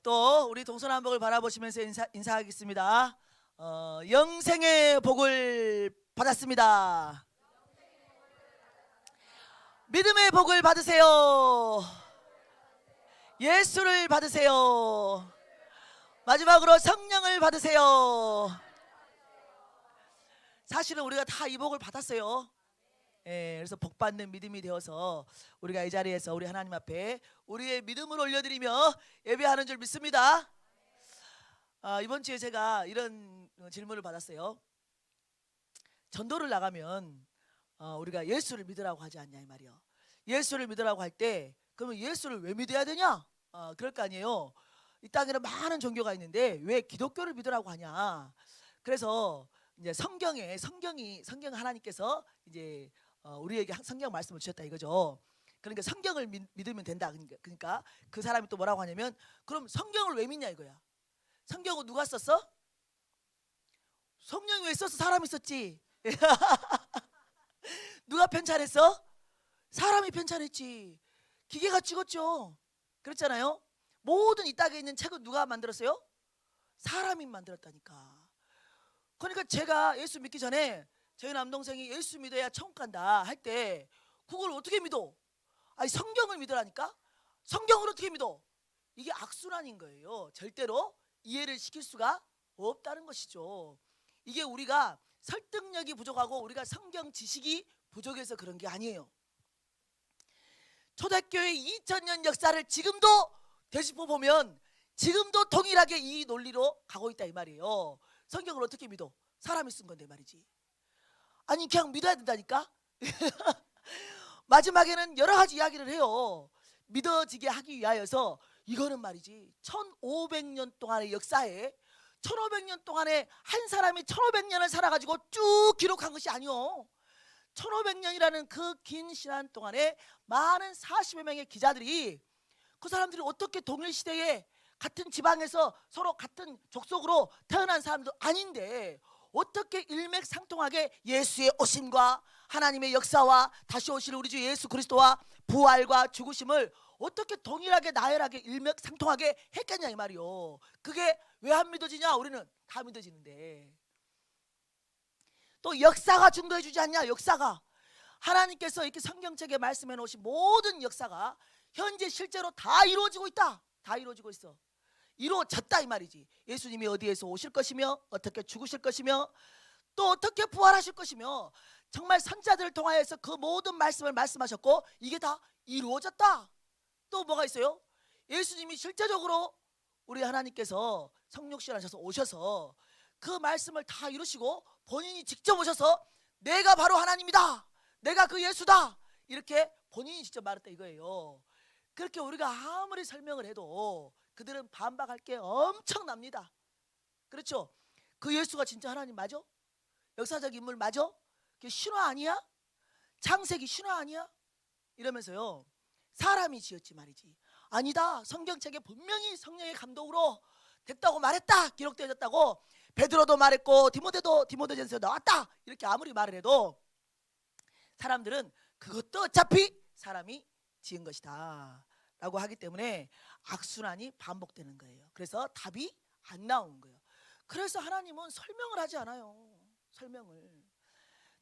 또 우리 동서남북을 바라보시면서 인사하겠습니다. 영생의 복을 받았습니다. 믿음의 복을 받으세요. 예수를 받으세요. 마지막으로 성령을 받으세요. 사실은 우리가 다 이 복을 받았어요. 그래서 복받는 믿음이 되어서 우리가 이 자리에서 우리 하나님 앞에 우리의 믿음을 올려드리며 예배하는 줄 믿습니다. 이번 주에 제가 이런 질문을 받았어요. 전도를 나가면 우리가 예수를 믿으라고 하지 않냐 이 말이요. 예수를 믿으라고 할 때 그러면 예수를 왜 믿어야 되냐? 그럴 거 아니에요. 이 땅에는 많은 종교가 있는데 왜 기독교를 믿으라고 하냐? 그래서 이제 성경 하나님께서 이제 우리에게 성경 말씀을 주셨다 이거죠. 그러니까 성경을 믿으면 된다. 그러니까 그 사람이 또 뭐라고 하냐면 그럼 성경을 왜 믿냐 이거야. 성경은 누가 썼어? 성령이 왜 썼어? 사람이 썼지. 누가 편찬했어? 사람이 편찬했지. 기계가 찍었죠. 그렇잖아요. 모든 이 땅에 있는 책은 누가 만들었어요? 사람이 만들었다니까. 그러니까 제가 예수 믿기 전에 저희 남동생이 예수 믿어야 천국 간다 할 때 그걸 어떻게 믿어? 아니 성경을 믿으라니까? 성경을 어떻게 믿어? 이게 악순환인 거예요. 절대로 이해를 시킬 수가 없다는 것이죠. 이게 우리가 설득력이 부족하고 우리가 성경 지식이 부족해서 그런 게 아니에요. 초대교회 2000년 역사를 지금도 되짚어 보면 지금도 동일하게 이 논리로 가고 있다 이 말이에요. 성경을 어떻게 믿어? 사람이 쓴 건데 말이지. 아니 그냥 믿어야 된다니까. 마지막에는 여러 가지 이야기를 해요. 믿어지게 하기 위하여서 이거는 말이지 1500년 동안의 역사에 1500년 동안에 한 사람이 1500년을 살아가지고 쭉 기록한 것이 아니요. 1500년이라는 그 긴 시간 동안에 많은 40여 명의 기자들이 그 사람들이 어떻게 동일시대에 같은 지방에서 서로 같은 족속으로 태어난 사람도 아닌데 어떻게 일맥상통하게 예수의 오심과 하나님의 역사와 다시 오실 우리 주 예수 그리스도와 부활과 죽으심을 어떻게 동일하게 나열하게 일맥상통하게 했겠냐 이 말이요. 그게 왜 안 믿어지냐? 우리는 다 믿어지는데 또 역사가 증거해 주지 않냐? 역사가 하나님께서 이렇게 성경책에 말씀해 놓으신 모든 역사가 현재 실제로 다 이루어지고 있다. 다 이루어지고 있어. 이루어졌다 이 말이지. 예수님이 어디에서 오실 것이며 어떻게 죽으실 것이며 또 어떻게 부활하실 것이며 정말 선자들을 통하여서 그 모든 말씀을 말씀하셨고 이게 다 이루어졌다. 또 뭐가 있어요? 예수님이 실제적으로 우리 하나님께서 성육신하셔서 오셔서 그 말씀을 다 이루시고 본인이 직접 오셔서 내가 바로 하나님이다. 내가 그 예수다. 이렇게 본인이 직접 말했다 이거예요. 그렇게 우리가 아무리 설명을 해도 그들은 반박할 게 엄청납니다. 그렇죠? 그 예수가 진짜 하나님 맞아? 역사적 인물 맞아? 그게 신화 아니야? 창세기 신화 아니야? 이러면서요 사람이 지었지 말이지. 아니다. 성경책에 분명히 성령의 감동으로 됐다고 말했다. 기록되어졌다고 베드로도 말했고 디모데전서에 나왔다. 이렇게 아무리 말을 해도 사람들은 그것도 어차피 사람이 지은 것이다 라고 하기 때문에 악순환이 반복되는 거예요. 그래서 답이 안 나오는 거예요. 그래서 하나님은 설명을 하지 않아요. 설명을.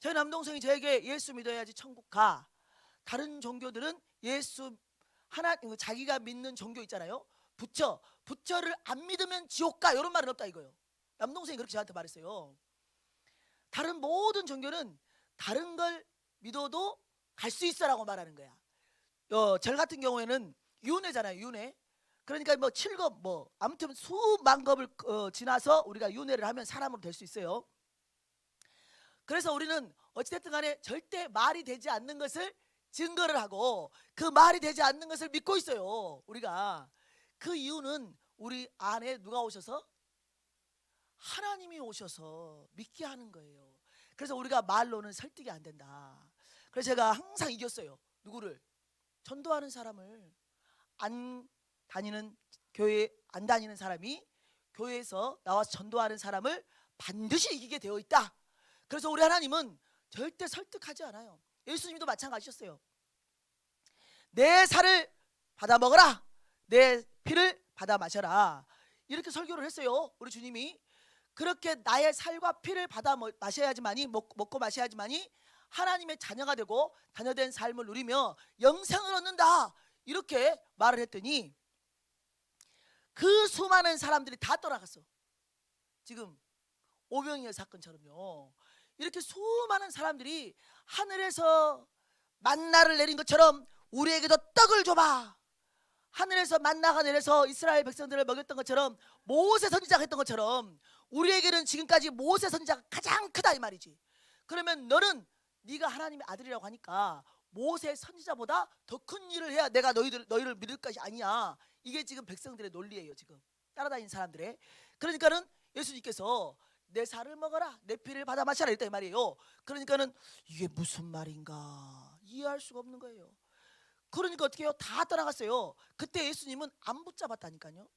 저희 남동생이 저에게 예수 믿어야지 천국 가. 다른 종교들은 예수 자기가 믿는 종교 있잖아요. 부처를 안 믿으면 지옥 가. 이런 말은 없다 이거예요. 남동생이 그렇게 저한테 말했어요. 다른 모든 종교는 다른 걸 믿어도 갈 수 있어라고 말하는 거야. 절 같은 경우에는 윤회잖아요. 윤회. 그러니까 뭐 7겁 뭐 아무튼 수만 겁을 지나서 우리가 윤회를 하면 사람으로 될 수 있어요. 그래서 우리는 어찌됐든 간에 절대 말이 되지 않는 것을 증거를 하고 그 말이 되지 않는 것을 믿고 있어요. 우리가 그 이유는 우리 안에 누가 오셔서? 하나님이 오셔서 믿게 하는 거예요. 그래서 우리가 말로는 설득이 안 된다. 그래서 제가 항상 이겼어요. 누구를? 전도하는 사람을. 안 다니는 교회 안 다니는 사람이 교회에서 나와서 전도하는 사람을 반드시 이기게 되어 있다. 그래서 우리 하나님은 절대 설득하지 않아요. 예수님도 마찬가지셨어요. 내 살을 받아 먹어라. 내 피를 받아 마셔라. 이렇게 설교를 했어요. 우리 주님이. 그렇게 나의 살과 피를 받아 마셔야지만이 먹고 마셔야지만이 하나님의 자녀가 되고 자녀된 삶을 누리며 영생을 얻는다. 이렇게 말을 했더니 그 수많은 사람들이 다 떠나갔어. 지금 오병이어 사건처럼요. 이렇게 수많은 사람들이 하늘에서 만나를 내린 것처럼 우리에게도 떡을 줘봐. 하늘에서 만나가 내려서 이스라엘 백성들을 먹였던 것처럼 모세 선지자가 했던 것처럼 우리에게는 지금까지 모세 선지자가 가장 크다 이 말이지. 그러면 너는 네가 하나님의 아들이라고 하니까 모세 선지자보다 더 큰 일을 해야 내가 너희를 믿을 것이 아니야. 이게 지금 백성들의 논리예요. 지금 따라다니는 사람들의. 그러니까는 예수님께서 내 살을 먹어라, 내 피를 받아 마셔라 이랬다 이 말이에요. 그러니까는 이게 무슨 말인가 이해할 수가 없는 거예요. 그러니까 어떻게 해요? 다 떠나갔어요. 그때 예수님은 안 붙잡았다니까요.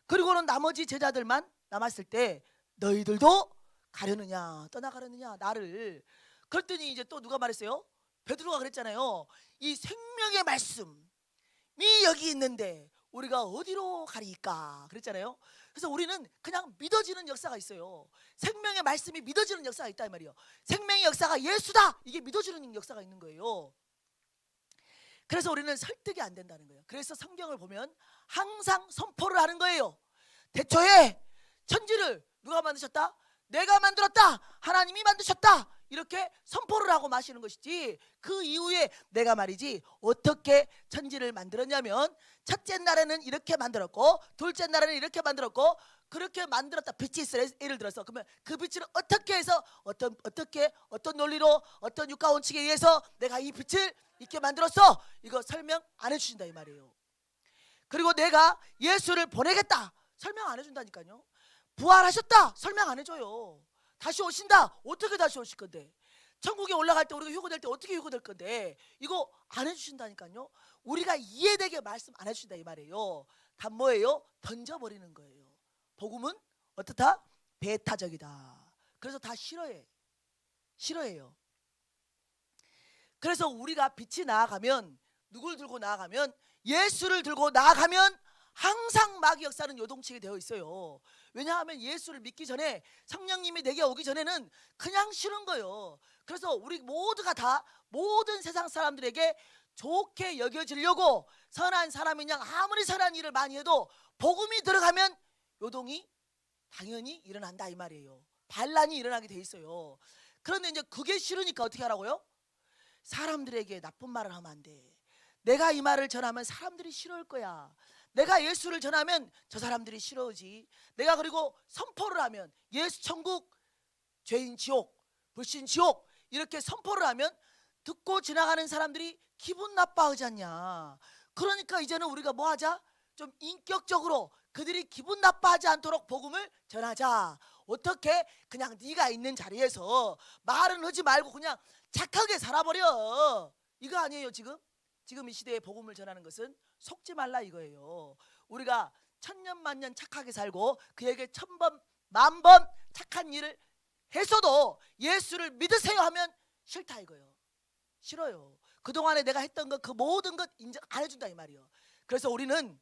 그리고는 나머지 제자들만 남았을 때 너희들도 가려느냐 떠나가려느냐 나를. 그랬더니 이제 또 누가 말했어요? 베드로가 그랬잖아요. 이 생명의 말씀이 여기 있는데 우리가 어디로 가리까 그랬잖아요. 그래서 우리는 그냥 믿어지는 역사가 있어요. 생명의 말씀이 믿어지는 역사가 있다 이 말이에요. 생명의 역사가 예수다, 이게 믿어지는 역사가 있는 거예요. 그래서 우리는 설득이 안 된다는 거예요. 그래서 성경을 보면 항상 선포를 하는 거예요. 태초에 천지를 누가 만드셨다? 내가 만들었다. 하나님이 만드셨다. 이렇게 선포를 하고 마시는 것이지, 그 이후에 내가 말이지 어떻게 천지를 만들었냐면 첫째 날에는 이렇게 만들었고 둘째 날에는 이렇게 만들었고 그렇게 만들었다. 빛이 있어 예를 들어서. 그러면 그 빛을 어떻게 해서 어떤 논리로 어떤 육가 원칙에 의해서 내가 이 빛을 이렇게 만들었어, 이거 설명 안 해주신다 이 말이에요. 그리고 내가 예수를 보내겠다, 설명 안 해준다니까요. 부활하셨다, 설명 안 해줘요. 다시 오신다, 어떻게 다시 오실 건데. 천국에 올라갈 때 우리가 휴거될 때 어떻게 휴거될 건데, 이거 안 해주신다니까요. 우리가 이해되게 말씀 안 해주신다 이 말이에요. 다 뭐예요? 던져버리는 거예요. 복음은 어떻다? 배타적이다. 그래서 다 싫어해요. 그래서 우리가 빛이 나아가면, 누굴 들고 나아가면, 예수를 들고 나아가면 항상 마귀 역사는 요동치게 되어 있어요. 왜냐하면 예수를 믿기 전에, 성령님이 내게 오기 전에는 그냥 싫은 거예요. 그래서 우리 모두가 다 모든 세상 사람들에게 좋게 여겨지려고 선한 사람인 양 아무리 선한 일을 많이 해도 복음이 들어가면 요동이 당연히 일어난다 이 말이에요. 반란이 일어나게 돼 있어요. 그런데 이제 그게 싫으니까 어떻게 하라고요? 사람들에게 나쁜 말을 하면 안 돼. 내가 이 말을 전하면 사람들이 싫어할 거야. 내가 예수를 전하면 저 사람들이 싫어하지. 내가 그리고 선포를 하면 예수 천국, 죄인 지옥, 불신 지옥 이렇게 선포를 하면 듣고 지나가는 사람들이 기분 나빠하지 않냐. 그러니까 이제는 우리가 뭐 하자? 좀 인격적으로 그들이 기분 나빠하지 않도록 복음을 전하자. 어떻게? 그냥 네가 있는 자리에서 말은 하지 말고 그냥 착하게 살아버려. 이거 아니에요. 지금 이 시대에 복음을 전하는 것은 속지 말라 이거예요. 우리가 천년 만년 착하게 살고 그에게 1000번 만번 착한 일을 했어도 예수를 믿으세요 하면 싫다 이거예요. 싫어요. 그동안에 내가 했던 것, 그 모든 것 인정 안 해준다 이 말이에요. 그래서 우리는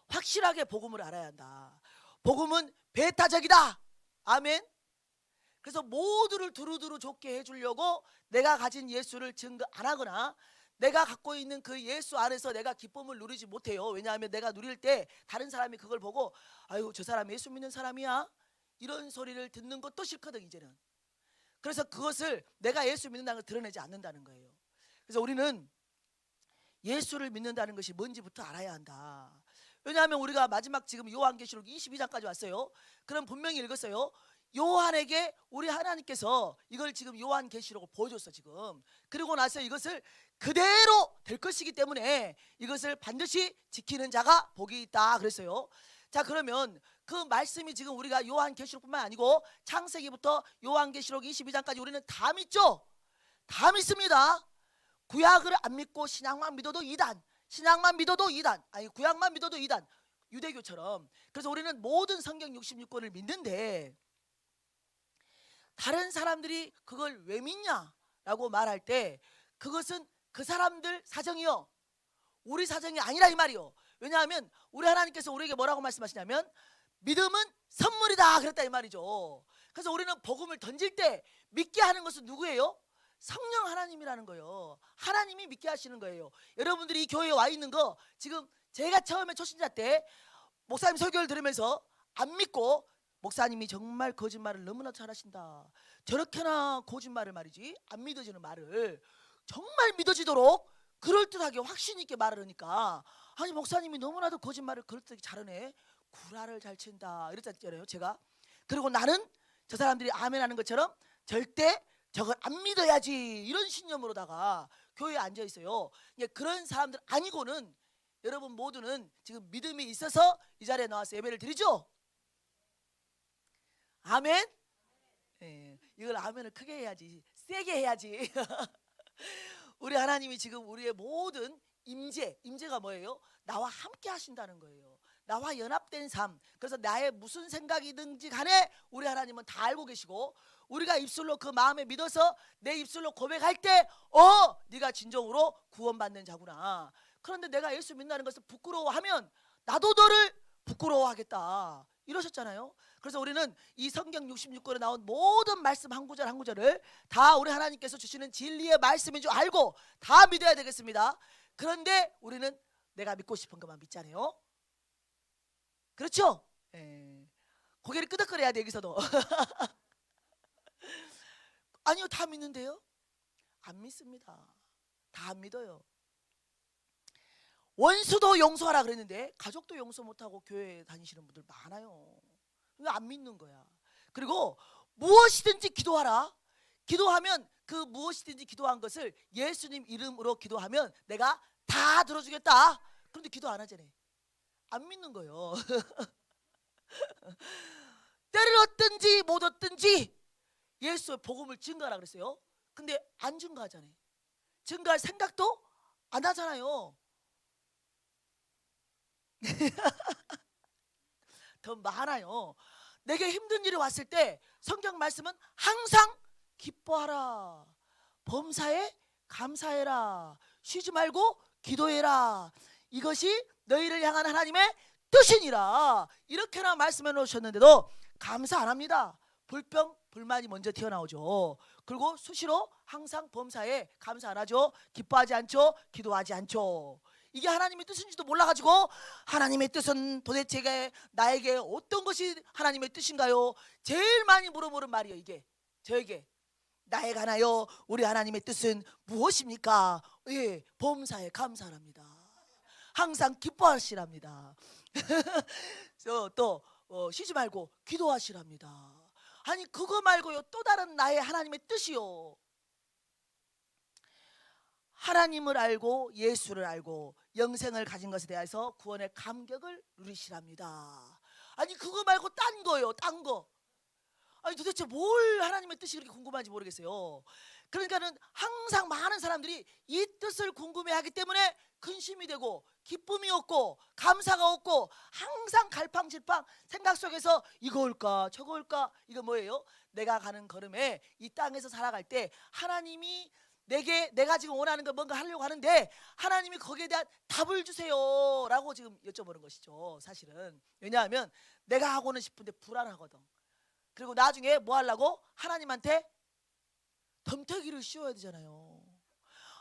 확실하게 복음을 알아야 한다. 복음은 배타적이다. 아멘. 그래서 모두를 두루두루 좋게 해주려고 내가 가진 예수를 증거 안 하거나 내가 갖고 있는 그 예수 안에서 내가 기쁨을 누리지 못해요. 왜냐하면 내가 누릴 때 다른 사람이 그걸 보고 아유 저 사람 예수 믿는 사람이야, 이런 소리를 듣는 것도 싫거든 이제는. 그래서 그것을 내가 예수 믿는다는 걸 드러내지 않는다는 거예요. 그래서 우리는 예수를 믿는다는 것이 뭔지부터 알아야 한다. 왜냐하면 우리가 마지막 지금 요한계시록 22장까지 왔어요. 그럼 분명히 읽었어요. 요한에게 우리 하나님께서 이걸 지금 요한계시록을 보여줬어 지금. 그리고 나서 이것을 그대로 될 것이기 때문에 이것을 반드시 지키는 자가 복이 있다 그랬어요. 자, 그러면 그 말씀이 지금 우리가 요한계시록뿐만 아니고 창세기부터 요한계시록 22장까지 우리는 다 믿죠? 다 믿습니다. 구약을 안 믿고 신약만 믿어도 이단, 신약만 믿어도 이단, 아니 구약만 믿어도 이단, 유대교처럼. 그래서 우리는 모든 성경 66권을 믿는데 다른 사람들이 그걸 왜 믿냐라고 말할 때 그것은 그 사람들 사정이요, 우리 사정이 아니라 이 말이요. 왜냐하면 우리 하나님께서 우리에게 뭐라고 말씀하시냐면 믿음은 선물이다 그랬다 이 말이죠. 그래서 우리는 복음을 던질 때 믿게 하는 것은 누구예요? 성령 하나님이라는 거예요. 하나님이 믿게 하시는 거예요. 여러분들이 이 교회에 와 있는 거 지금 제가 처음에 초신자 때 목사님 설교를 들으면서 안 믿고 목사님이 정말 거짓말을 너무나 잘하신다, 저렇게나 거짓말을 말이지 안 믿어지는 말을 정말 믿어지도록 그럴듯하게 확신 있게 말을 하니까, 아니 목사님이 너무나도 거짓말을 그럴듯하게 잘하네, 구라를 잘 친다 이랬잖아요 제가. 그리고 나는 저 사람들이 아멘하는 것처럼 절대 저걸 안 믿어야지 이런 신념으로다가 교회에 앉아 있어요. 그런 사람들 아니고는 여러분 모두는 지금 믿음이 있어서 이 자리에 나와서 예배를 드리죠. 아멘. 예, 이걸 아멘을 크게 해야지, 세게 해야지. 우리 하나님이 지금 우리의 모든 임재가 뭐예요? 나와 함께 하신다는 거예요. 나와 연합된 삶. 그래서 나의 무슨 생각이든지 간에 우리 하나님은 다 알고 계시고, 우리가 입술로 그 마음에 믿어서 내 입술로 고백할 때 네가 진정으로 구원받는 자구나. 그런데 내가 예수 믿는다는 것을 부끄러워하면 나도 너를 부끄러워하겠다 이러셨잖아요. 그래서 우리는 이 성경 66권에 나온 모든 말씀 한 구절 한 구절을 다 우리 하나님께서 주시는 진리의 말씀인 줄 알고 다 믿어야 되겠습니다. 그런데 우리는 내가 믿고 싶은 것만 믿잖아요. 그렇죠? 고개를 끄덕거려야 돼 여기서도. 아니요, 다 믿는데요? 안 믿습니다. 다 안 믿어요. 원수도 용서하라 그랬는데 가족도 용서 못하고 교회 다니시는 분들 많아요. 왜 안 믿는 거야? 그리고 무엇이든지 기도하라. 기도하면 그 무엇이든지 기도한 것을 예수님 이름으로 기도하면 내가 다 들어주겠다. 그런데 기도 안 하잖아요. 안 믿는 거예요. 때를 얻든지 못 얻든지 예수의 복음을 증거하라 그랬어요. 근데 안 증거하잖아요. 증거할 생각도 안 하잖아요. 더 많아요. 내게 힘든 일이 왔을 때 성경 말씀은 항상 기뻐하라, 범사에 감사해라, 쉬지 말고 기도해라, 이것이 너희를 향한 하나님의 뜻이니라, 이렇게나 말씀해 놓으셨는데도 감사 안 합니다. 불평 불만이 먼저 튀어나오죠. 그리고 수시로 항상 범사에 감사 안 하죠. 기뻐하지 않죠. 기도하지 않죠. 이게 하나님의 뜻인지도 몰라가지고 하나님의 뜻은 도대체 나에게 어떤 것이 하나님의 뜻인가요? 제일 많이 물어보는 말이에요. 이게 저에게 나에 관하여 우리 하나님의 뜻은 무엇입니까? 예, 범사에 감사합니다. 항상 기뻐하시랍니다. 또 쉬지 말고 기도하시랍니다. 아니 그거 말고요 또 다른 나의 하나님의 뜻이요. 하나님을 알고 예수를 알고 영생을 가진 것에 대해서 구원의 감격을 누리시랍니다. 아니 그거 말고 딴 거요, 딴 거. 아니 도대체 뭘 하나님의 뜻이 그렇게 궁금한지 모르겠어요. 그러니까는 항상 많은 사람들이 이 뜻을 궁금해하기 때문에 근심이 되고 기쁨이 없고 감사가 없고 항상 갈팡질팡 생각 속에서 이거 올까 저거 올까. 이거 뭐예요? 내가 가는 걸음에 이 땅에서 살아갈 때 하나님이 내가 지금 원하는 거 뭔가 하려고 하는데 하나님이 거기에 대한 답을 주세요 라고 지금 여쭤보는 것이죠. 사실은 왜냐하면 내가 하고는 싶은데 불안하거든. 그리고 나중에 뭐 하려고? 하나님한테 덤태기를 씌워야 되잖아요.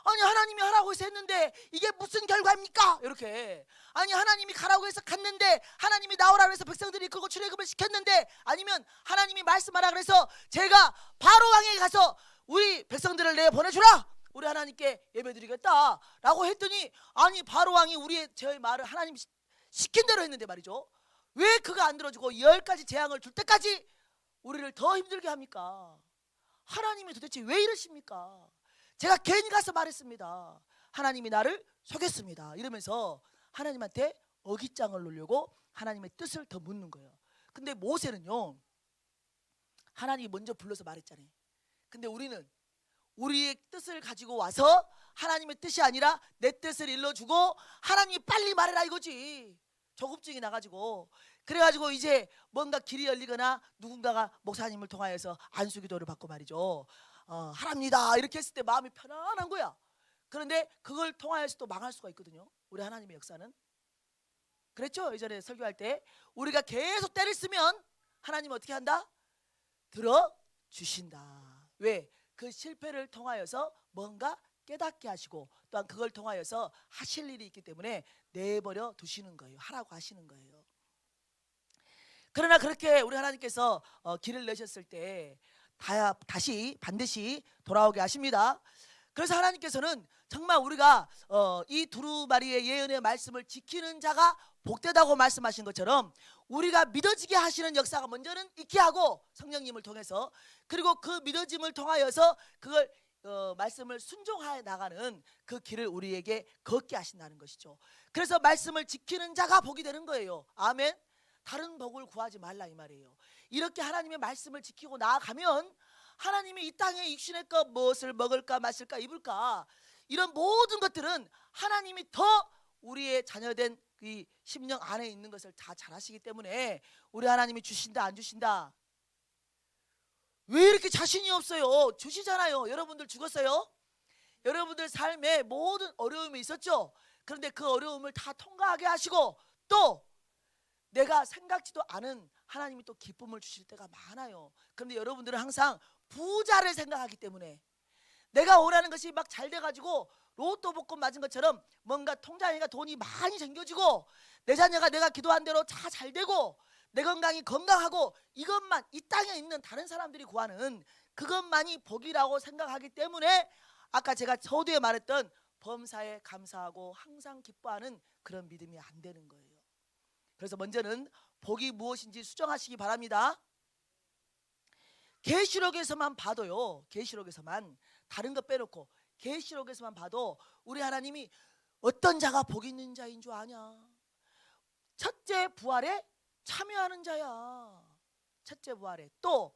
아니 하나님이 하라고 해서 했는데 이게 무슨 결과입니까? 이렇게. 아니 하나님이 가라고 해서 갔는데, 하나님이 나오라고 해서 백성들이 그거 출애굽을 시켰는데, 아니면 하나님이 말씀하라 그래서 제가 바로 왕에게 가서 우리 백성들을 내 보내주라, 우리 하나님께 예배드리겠다 라고 했더니, 아니 바로 왕이 저의 말을 하나님 시킨 대로 했는데 말이죠. 왜 그거 안 들어주고 10가지 재앙을 줄 때까지 우리를 더 힘들게 합니까? 하나님이 도대체 왜 이러십니까? 제가 괜히 가서 말했습니다. 하나님이 나를 속였습니다 이러면서 하나님한테 어깃장을 놓으려고 하나님의 뜻을 더 묻는 거예요. 근데 모세는요 하나님이 먼저 불러서 말했잖아요. 근데 우리는 우리의 뜻을 가지고 와서 하나님의 뜻이 아니라 내 뜻을 일러주고 하나님이 빨리 말해라 이거지. 조급증이 나가지고, 그래가지고 이제 뭔가 길이 열리거나 누군가가 목사님을 통하여서 안수기도를 받고 말이죠, 하랍니다 이렇게 했을 때 마음이 편안한 거야. 그런데 그걸 통하여서 또 망할 수가 있거든요. 우리 하나님의 역사는 그랬죠? 예전에 설교할 때 우리가 계속 때를 쓰면 하나님 어떻게 한다? 들어주신다. 왜? 그 실패를 통하여서 뭔가 깨닫게 하시고 또한 그걸 통하여서 하실 일이 있기 때문에 내버려 두시는 거예요. 하라고 하시는 거예요. 그러나 그렇게 우리 하나님께서 길을 내셨을 때 다시 반드시 돌아오게 하십니다. 그래서 하나님께서는 정말 우리가 이 두루마리의 예언의 말씀을 지키는 자가 복되다고 말씀하신 것처럼 우리가 믿어지게 하시는 역사가 먼저는 있게 하고 성령님을 통해서 그리고 그 믿어짐을 통하여서 그걸 말씀을 순종하여 나가는 그 길을 우리에게 걷게 하신다는 것이죠. 그래서 말씀을 지키는 자가 복이 되는 거예요. 아멘. 다른 복을 구하지 말라 이 말이에요. 이렇게 하나님의 말씀을 지키고 나아가면 하나님이 이 땅에 육신의 것 무엇을 먹을까 마실까 입을까 이런 모든 것들은 하나님이 더 우리의 자녀된 이 심령 안에 있는 것을 다 잘 아시기 때문에 우리 하나님이 주신다 안 주신다 왜 이렇게 자신이 없어요? 주시잖아요. 여러분들 죽었어요? 여러분들 삶에 모든 어려움이 있었죠? 그런데 그 어려움을 다 통과하게 하시고 또 내가 생각지도 않은 하나님이 또 기쁨을 주실 때가 많아요. 그런데 여러분들은 항상 부자를 생각하기 때문에 내가 원하는 것이 막 잘 돼가지고 로또 복권 맞은 것처럼 뭔가 통장에가 돈이 많이 생겨지고 내 자녀가 내가 기도한 대로 다 잘 되고 내 건강이 건강하고 이것만 이 땅에 있는 다른 사람들이 구하는 그것만이 복이라고 생각하기 때문에 아까 제가 서두에 말했던 범사에 감사하고 항상 기뻐하는 그런 믿음이 안 되는 거예요. 그래서 먼저는 복이 무엇인지 수정하시기 바랍니다. 계시록에서만 봐도요. 계시록에서만 다른 거 빼놓고 계시록에서만 봐도 우리 하나님이 어떤 자가 복 있는 자인 줄 아냐? 첫째 부활에 참여하는 자야. 첫째 부활에 또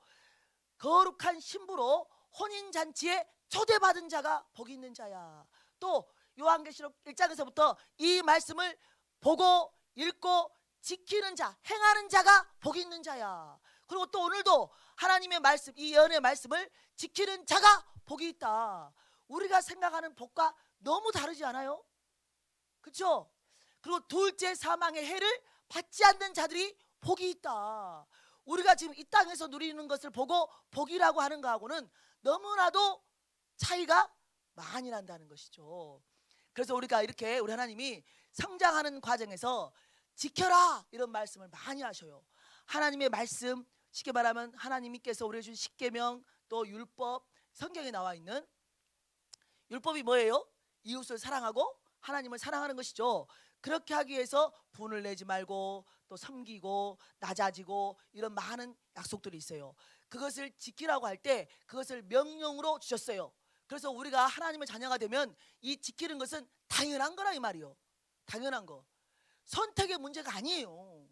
거룩한 신부로 혼인잔치에 초대받은 자가 복 있는 자야. 또 요한계시록 1장에서부터 이 말씀을 보고 읽고 지키는 자, 행하는 자가 복 있는 자야. 그리고 또 오늘도 하나님의 말씀, 이 예언의 말씀을 지키는 자가 복이 있다. 우리가 생각하는 복과 너무 다르지 않아요? 그렇죠? 그리고 둘째 사망의 해를 받지 않는 자들이 복이 있다. 우리가 지금 이 땅에서 누리는 것을 보고 복이라고 하는 거하고는 너무나도 차이가 많이 난다는 것이죠. 그래서 우리가 이렇게 우리 하나님이 성장하는 과정에서 지켜라 이런 말씀을 많이 하셔요. 하나님의 말씀, 쉽게 말하면 하나님께서 우리에게 준 십계명 또 율법, 성경에 나와 있는 율법이 뭐예요? 이웃을 사랑하고 하나님을 사랑하는 것이죠. 그렇게 하기 위해서 분을 내지 말고 또 섬기고 낮아지고 이런 많은 약속들이 있어요. 그것을 지키라고 할 때 그것을 명령으로 주셨어요. 그래서 우리가 하나님의 자녀가 되면 이 지키는 것은 당연한 거라 이 말이요. 당연한 거. 선택의 문제가 아니에요.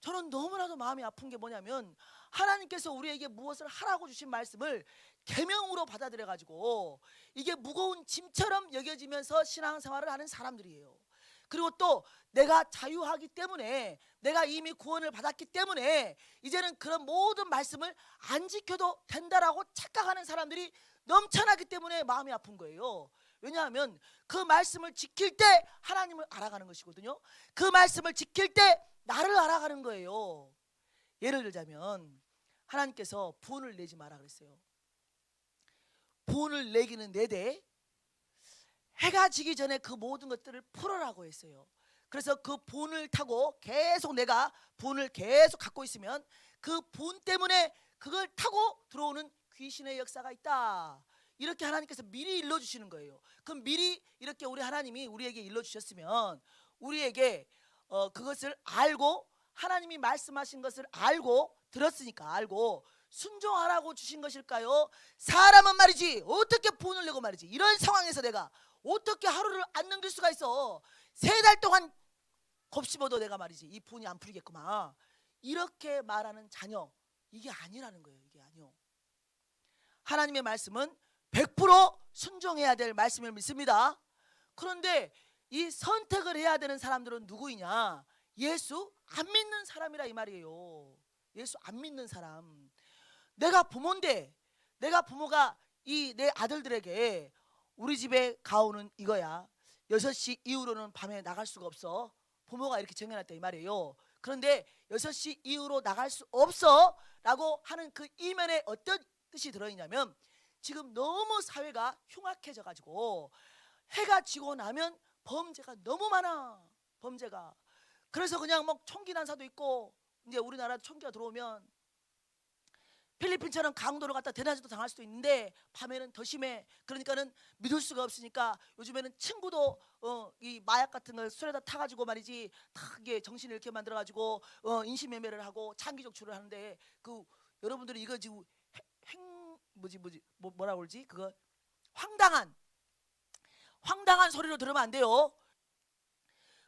저는 너무나도 마음이 아픈 게 뭐냐면 하나님께서 우리에게 무엇을 하라고 주신 말씀을 계명으로 받아들여 가지고 이게 무거운 짐처럼 여겨지면서 신앙생활을 하는 사람들이에요. 그리고 또 내가 자유하기 때문에 내가 이미 구원을 받았기 때문에 이제는 그런 모든 말씀을 안 지켜도 된다라고 착각하는 사람들이 넘쳐나기 때문에 마음이 아픈 거예요. 왜냐하면 그 말씀을 지킬 때 하나님을 알아가는 것이거든요. 그 말씀을 지킬 때 나를 알아가는 거예요. 예를 들자면 하나님께서 분을 내지 마라 그랬어요. 분을 내기는 내되 해가 지기 전에 그 모든 것들을 풀어라고 했어요. 그래서 그 분을 타고 계속 내가 분을 계속 갖고 있으면 그 분 때문에 그걸 타고 들어오는 귀신의 역사가 있다. 이렇게 하나님께서 미리 일러주시는 거예요. 그럼 미리 이렇게 우리 하나님이 우리에게 일러주셨으면 우리에게 그것을 알고 하나님이 말씀하신 것을 알고 들었으니까 알고 순종하라고 주신 것일까요? 사람은 말이지 어떻게 분을 내고 말이지 이런 상황에서 내가 어떻게 하루를 안 넘길 수가 있어. 3달 동안 곱씹어도 내가 말이지 이 분이 안 풀리겠구만 이렇게 말하는 자녀 이게 아니라는 거예요. 이게 아니요. 하나님의 말씀은 100% 순종해야 될 말씀을 믿습니다. 그런데 이 선택을 해야 되는 사람들은 누구이냐? 예수 안 믿는 사람이라 이 말이에요. 예수 안 믿는 사람. 내가 부모인데 내가 부모가 이 내 아들들에게 우리 집에 가오는 이거야. 6시 이후로는 밤에 나갈 수가 없어. 부모가 이렇게 정해놨다 이 말이에요. 그런데 6시 이후로 나갈 수 없어 라고 하는 그 이면에 어떤 뜻이 들어있냐면, 지금 너무 사회가 흉악해져 가지고 해가 지고 나면 범죄가 너무 많아. 범죄가. 그래서 그냥 뭐 총기 난사도 있고, 이제 우리나라 총기가 들어오면 필리핀처럼 강도를 갖다 대낮에도 당할 수도 있는데 밤에는 더 심해. 그러니까는 믿을 수가 없으니까 요즘에는 친구도 이 마약 같은 걸 술에다 타가지고 말이지, 다 이게 정신을 이렇게 만들어가지고 인신매매를 하고 장기 적출을 하는데, 그 여러분들이 이거 지금 뭐라고 그러지? 그거 황당한 소리로 들으면 안 돼요.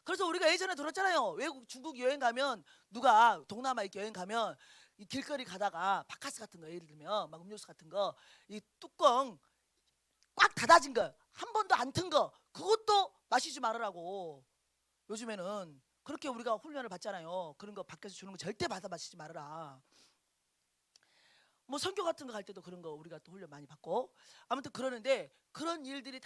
그래서 우리가 예전에 들었잖아요. 외국 중국 여행 가면, 누가 동남아 이렇게 여행 가면 이 길거리 가다가 바카스 같은 거, 예를 들면 막 음료수 같은 거, 이 뚜껑 꽉 닫아진 거, 한 번도 안 튼 거, 그것도 마시지 말으라고. 요즘에는 그렇게 우리가 훈련을 받잖아요. 그런 거 밖에서 주는 거 절대 받아 마시지 말아라. 뭐 선교 같은 거 갈 때도 그런 거 우리가 또 훈련 많이 받고, 아무튼 그러는데 그런 일들이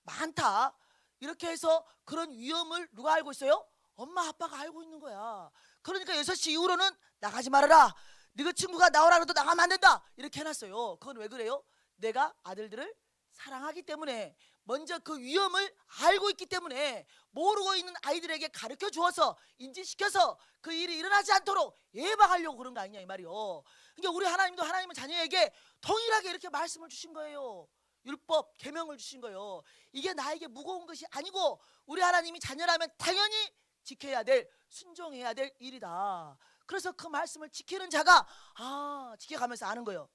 많다. 이렇게 해서 그런 위험을 누가 알고 있어요? 엄마 아빠가 알고 있는 거야. 그러니까 6시 이후로는 나가지 말아라. 네가 친구가 나오라 그래도 나가면 안 된다. 이렇게 해놨어요. 그건 왜 그래요? 내가 아들들을 사랑하기 때문에, 먼저 그 위험을 알고 있기 때문에, 모르고 있는 아이들에게 가르쳐 주어서 인지시켜서 그 일이 일어나지 않도록 예방하려고 그런 거 아니냐 이 말이요. 그러니까 우리 하나님도 하나님은 자녀에게 동일하게 이렇게 말씀을 주신 거예요. 율법, 계명을 주신 거예요. 이게 나에게 무거운 것이 아니고 우리 하나님이 자녀라면 당연히 지켜야 될, 순종해야 될 일이다. 그래서 그 말씀을 지키는 자가 지켜가면서 아는 거예요.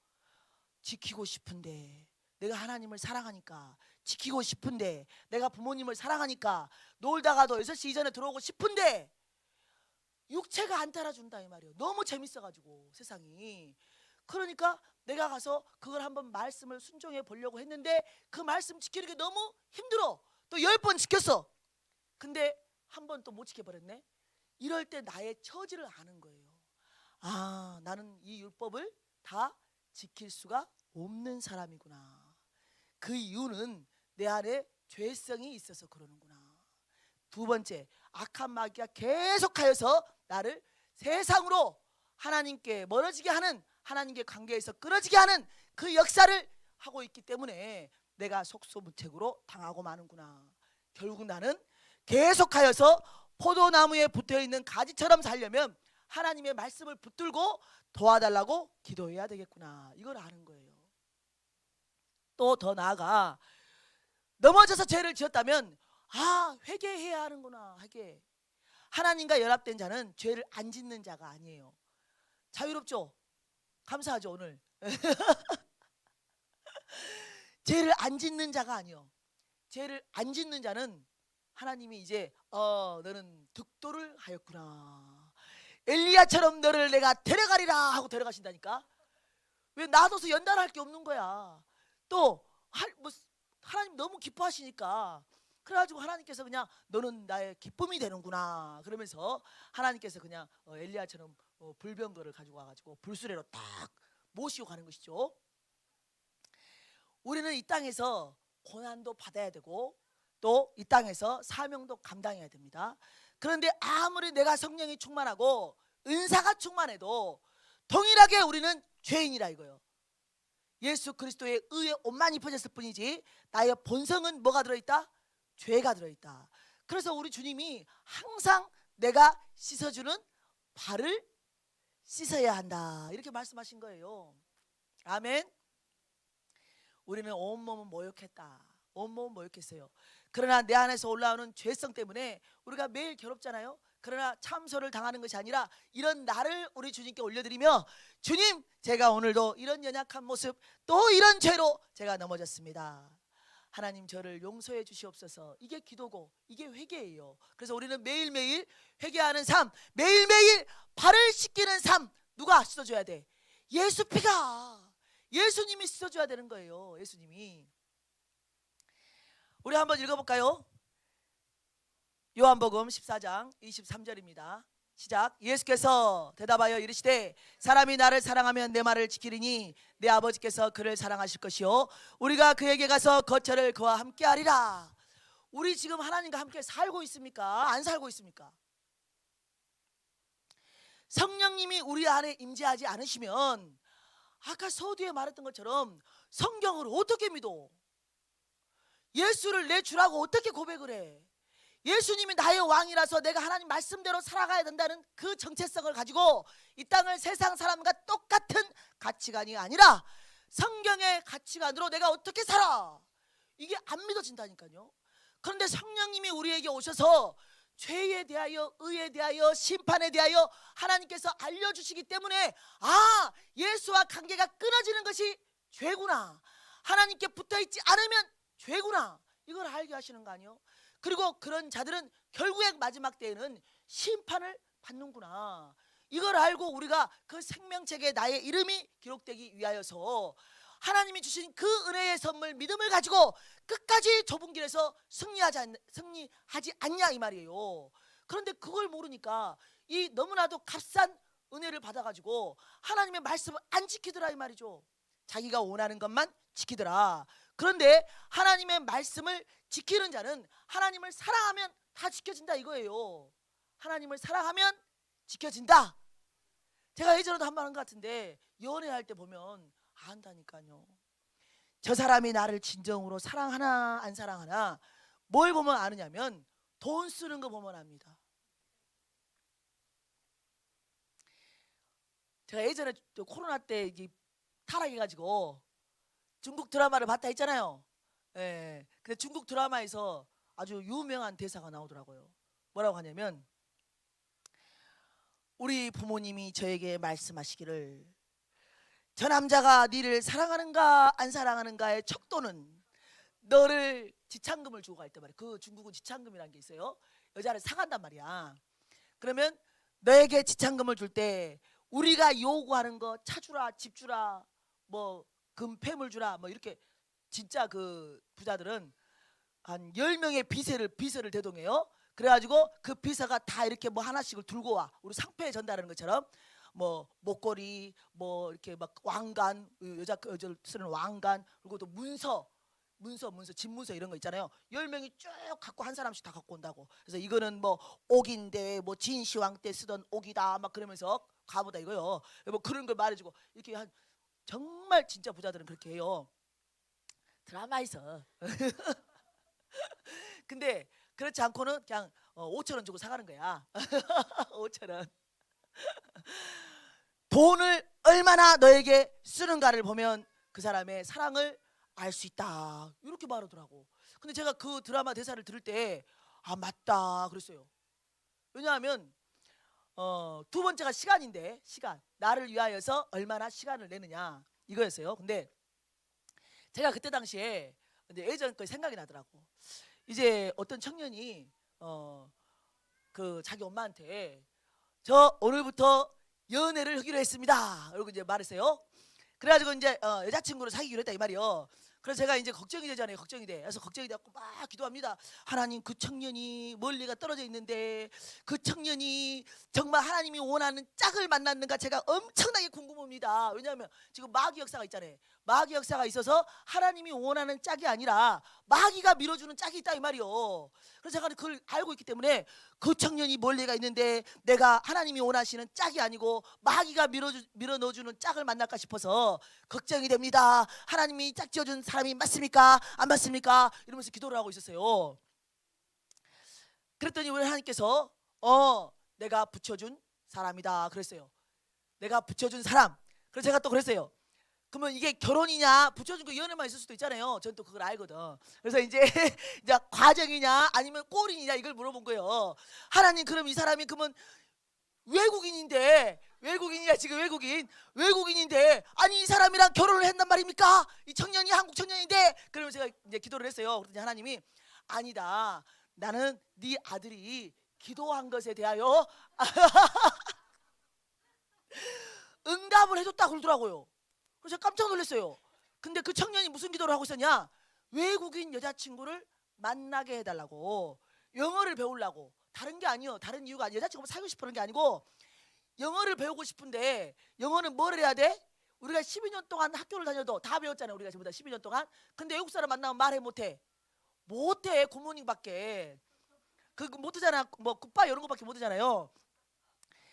지키고 싶은데, 내가 하나님을 사랑하니까 지키고 싶은데, 내가 부모님을 사랑하니까 놀다가도 6시 이전에 들어오고 싶은데 육체가 안 따라준다 이 말이에요. 너무 재밌어가지고 세상이. 그러니까 내가 가서 그걸 한번 말씀을 순종해 보려고 했는데 그 말씀 지키는 게 너무 힘들어. 또 10번 지켰어. 근데 한 번 또 못 지켜버렸네. 이럴 때 나의 처지를 아는 거예요. 나는 이 율법을 다 지킬 수가 없는 사람이구나. 그 이유는 내 안에 죄성이 있어서 그러는구나. 두 번째, 악한 마귀가 계속하여서 나를 세상으로 하나님께 멀어지게 하는, 하나님께 관계에서 끊어지게 하는 그 역사를 하고 있기 때문에 내가 속수무책으로 당하고 마는구나. 결국 나는 계속하여서 포도나무에 붙어있는 가지처럼 살려면 하나님의 말씀을 붙들고 도와달라고 기도해야 되겠구나. 이걸 아는 거예요. 또 더 나아가 넘어져서 죄를 지었다면 회개해야 하는구나. 회개. 하나님과 연합된 자는 죄를 안 짓는 자가 아니에요. 자유롭죠? 감사하죠 오늘. 죄를 안 짓는 자가 아니요. 죄를 안 짓는 자는 하나님이 이제 너는 득도를 하였구나. 엘리야처럼 너를 내가 데려가리라 하고 데려가신다니까. 왜 놔둬서 연단할 게 없는 거야. 또 하나님 너무 기뻐하시니까, 그래가지고 하나님께서 그냥 너는 나의 기쁨이 되는구나 그러면서 하나님께서 그냥 엘리야처럼 불병거를 가지고 와가지고 불수레로 딱 모시고 가는 것이죠. 우리는 이 땅에서 고난도 받아야 되고 또 이 땅에서 사명도 감당해야 됩니다. 그런데 아무리 내가 성령이 충만하고 은사가 충만해도 동일하게 우리는 죄인이라 이거예요. 예수 그리스도의 의의 옷만 입혀졌을 뿐이지 나의 본성은 뭐가 들어있다? 죄가 들어있다. 그래서 우리 주님이 항상 내가 씻어주는 발을 씻어야 한다 이렇게 말씀하신 거예요. 아멘. 우리는 온몸은 모욕했다. 온몸은 모욕했어요. 그러나 내 안에서 올라오는 죄성 때문에 우리가 매일 괴롭잖아요. 그러나 참소를 당하는 것이 아니라 이런 나를 우리 주님께 올려드리며, 주님 제가 오늘도 이런 연약한 모습 또 이런 죄로 제가 넘어졌습니다. 하나님 저를 용서해 주시옵소서. 이게 기도고 이게 회개예요. 그래서 우리는 매일매일 회개하는 삶, 매일매일 발을 씻기는 삶. 누가 씻어줘야 돼? 예수 피가, 예수님이 씻어줘야 되는 거예요. 예수님이. 우리 한번 읽어볼까요? 요한복음 14장 23절입니다. 시작. 예수께서 대답하여 이르시되 사람이 나를 사랑하면 내 말을 지키리니 내 아버지께서 그를 사랑하실 것이요 우리가 그에게 가서 거처를 그와 함께 하리라. 우리 지금 하나님과 함께 살고 있습니까? 안 살고 있습니까? 성령님이 우리 안에 임재하지 않으시면 아까 서두에 말했던 것처럼 성경을 어떻게 믿어? 예수를 내 주라고 어떻게 고백을 해? 예수님이 나의 왕이라서 내가 하나님 말씀대로 살아가야 된다는 그 정체성을 가지고 이 땅을 세상 사람과 똑같은 가치관이 아니라 성경의 가치관으로 내가 어떻게 살아? 이게 안 믿어진다니까요. 그런데 성령님이 우리에게 오셔서 죄에 대하여, 의에 대하여, 심판에 대하여 하나님께서 알려주시기 때문에 예수와 관계가 끊어지는 것이 죄구나, 하나님께 붙어있지 않으면 죄구나, 이걸 알게 하시는 거 아니에요? 그리고 그런 자들은 결국에 마지막 때에는 심판을 받는구나, 이걸 알고 우리가 그 생명책에 나의 이름이 기록되기 위하여서 하나님이 주신 그 은혜의 선물 믿음을 가지고 끝까지 좁은 길에서 승리하지 않냐 이 말이에요. 그런데 그걸 모르니까 이 너무나도 값싼 은혜를 받아가지고 하나님의 말씀을 안 지키더라 이 말이죠. 자기가 원하는 것만 지키더라. 그런데 하나님의 말씀을 지키는 자는 하나님을 사랑하면 다 지켜진다 이거예요. 하나님을 사랑하면 지켜진다. 제가 예전에도 한 번 한 것 같은데 연애할 때 보면 안다니까요. 저 사람이 나를 진정으로 사랑하나 안 사랑하나 뭘 보면 아느냐면 돈 쓰는 거 보면 압니다. 제가 예전에 코로나 때 타락해가지고 중국 드라마를 봤다 했잖아요. 예. 근데 중국 드라마에서 아주 유명한 대사가 나오더라고요. 뭐라고 하냐면 우리 부모님이 저에게 말씀하시기를 저 남자가 니를 사랑하는가 안 사랑하는가의 척도는 너를 지창금을 주고 갈 때 말이야. 그 중국은 지창금이라는 게 있어요. 여자를 사간단 말이야. 그러면 너에게 지창금을 줄 때 우리가 요구하는 거 차 주라, 집 주라, 뭐 금패물 주라, 뭐 이렇게 진짜 그 부자들은 한 10명의 비서를 대동해요. 그래가지고 그 비서가 다 이렇게 뭐 하나씩을 들고 와. 우리 상패에 전달하는 것처럼 뭐 목걸이, 뭐 이렇게 막 왕관, 여자를 쓰는 왕관, 그리고 또 문서, 집문서 이런 거 있잖아요. 10명이 쭉 갖고 한 사람씩 다 갖고 온다고. 그래서 이거는 뭐 옥인데 뭐 진시황 때 쓰던 옥이다 막 그러면서 가보다 이거요. 뭐 그런 걸 말해주고 이렇게 한 정말 진짜 부자들은 그렇게 해요. 드라마에서. 근데 그렇지 않고는 그냥 5천 원 주고 사가는 거야. 5천 원. 돈을 얼마나 너에게 쓰는가를 보면 그 사람의 사랑을 알 수 있다 이렇게 말하더라고. 근데 제가 그 드라마 대사를 들을 때 맞다 그랬어요. 왜냐하면 두 번째가 시간인데, 시간, 나를 위하여서 얼마나 시간을 내느냐 이거였어요. 근데 제가 그때 당시에 예전 거 생각이 나더라고. 이제 어떤 청년이 그 자기 엄마한테 저 오늘부터 연애를 하기로 했습니다. 그리고 이제 말했어요. 그래가지고 이제 여자친구를 사귀기로 했다 이 말이요. 그래서 제가 이제 걱정이 되잖아요. 걱정이 돼. 그래서 걱정이 돼갖고 막 기도합니다. 하나님, 그 청년이 멀리가 떨어져 있는데 그 청년이 정말 하나님이 원하는 짝을 만났는가 제가 엄청나게 궁금합니다. 왜냐하면 지금 마귀 역사가 있잖아요. 마귀 역사가 있어서 하나님이 원하는 짝이 아니라 마귀가 밀어주는 짝이 있다 이 말이요. 그래서 제가 그걸 알고 있기 때문에 그 청년이 멀리가 있는데 내가 하나님이 원하시는 짝이 아니고 마귀가 밀어 넣어주는 짝을 만날까 싶어서 걱정이 됩니다. 하나님이 짝 지어준 사람이 맞습니까? 안 맞습니까? 이러면서 기도를 하고 있었어요. 그랬더니 우리 하나님께서 내가 붙여준 사람이다 그랬어요. 내가 붙여준 사람. 그래서 제가 또 그랬어요. 그러면 이게 결혼이냐 붙여준 거 연애만 있을 수도 있잖아요. 전 또 그걸 알거든. 그래서 이제 이제 과정이냐 아니면 꼴이냐 이걸 물어본 거예요. 하나님, 그럼 이 사람이 그러면 외국인이야 지금 외국인인데 아니 이 사람이랑 결혼을 했단 말입니까? 이 청년이 한국 청년인데. 그러면 제가 이제 기도를 했어요. 그랬더니 하나님이 아니다, 나는 네 아들이 기도한 것에 대하여 응답을 해줬다 그러더라고요. 그래서 제가 깜짝 놀랐어요. 근데 그 청년이 무슨 기도를 하고 있었냐? 외국인 여자친구를 만나게 해달라고, 영어를 배우려고. 다른 게 아니요. 다른 이유가 아니에요. 여자친구 사귀고 싶은 게 아니고 영어를 배우고 싶은데 영어는 뭘 해야 돼? 우리가 12년 동안 학교를 다녀도 다 배웠잖아요. 우리가 전부 다 12년 동안. 근데 외국 사람 만나면 말해 못해. 못해. 굿모닝밖에 못하잖아. 뭐 굿바이 이런 거밖에 못하잖아요.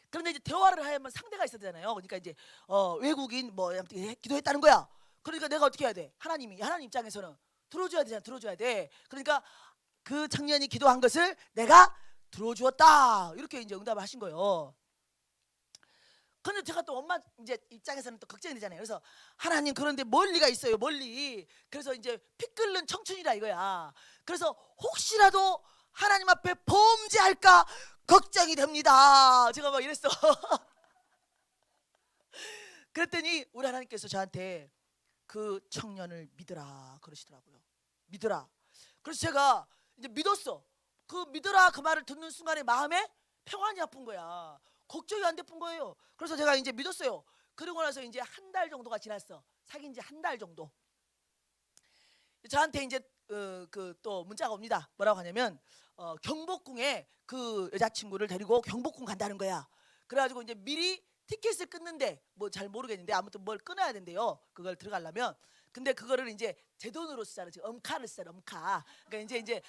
그런데 이제 대화를 하면 상대가 있어야 되잖아요. 그러니까 이제 외국인 뭐 아무튼 기도했다는 거야. 그러니까 내가 어떻게 해야 돼? 하나님 입장에서는 들어줘야 되잖아. 들어줘야 돼. 그러니까 그 청년이 기도한 것을 내가 들어주었다. 이렇게 이제 응답을 하신 거예요. 근데 제가 또 엄마 이제 입장에서는 또 걱정이 되잖아요. 그래서 하나님 그런데 멀리가 있어요. 멀리. 그래서 이제 피 끓는 청춘이라 이거야. 그래서 혹시라도 하나님 앞에 범죄할까 걱정이 됩니다. 제가 막 이랬어. 그랬더니 우리 하나님께서 저한테 그 청년을 믿으라 그러시더라고요. 믿으라. 그래서 제가 이제 믿었어. 그 믿으라 그 말을 듣는 순간에 마음에 평안이 아픈 거야. 걱정이 안 돼쁜 거예요. 그래서 제가 이제 믿었어요. 그러고 나서 이제 한 달 정도가 지났어. 사귄 지 한 달 정도. 저한테 이제 그 또 문자가 옵니다. 뭐라고 하냐면 경복궁에 그 여자친구를 데리고 경복궁 간다는 거야. 그래가지고 이제 미리 티켓을 끊는데 뭐 잘 모르겠는데 아무튼 뭘 끊어야 된대요. 그걸 들어가려면. 근데 그거를 이제 제 돈으로 쓰잖아. 지금 엄카를 쓰잖아. 엄카. 그러니까 이제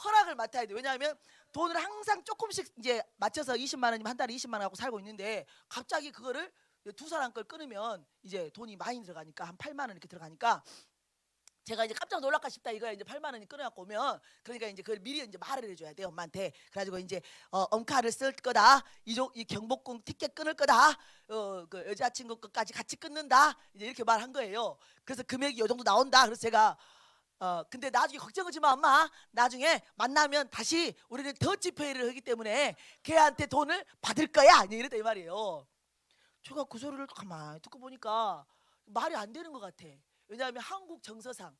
허락을 맡아야 돼. 왜냐하면 돈을 항상 조금씩 이제 맞춰서 20만 원이면 한 달에 20만 원 갖고 살고 있는데 갑자기 그거를 두 사람 걸 끊으면 이제 돈이 많이 들어가니까 한 8만 원 이렇게 들어가니까 제가 이제 깜짝 놀랄까 싶다 이거야. 이제 8만 원이 끊어갖고 오면 그러니까 이제 그걸 미리 이제 말을 해줘야 돼 엄마한테. 그래가지고 이제 엄카를 쓸 거다. 이 경복궁 티켓 끊을 거다. 그 여자친구 것까지 같이 끊는다. 이제 이렇게 말한 거예요. 그래서 금액이 이 정도 나온다. 그래서 제가 근데 나중에 걱정하지 마 엄마. 나중에 만나면 다시 우리는 더치페이를 하기 때문에 걔한테 돈을 받을 거야. 이랬다 이 말이에요. 제가 그 소리를 가만히 듣고 보니까 말이 안 되는 것 같아. 왜냐하면 한국 정서상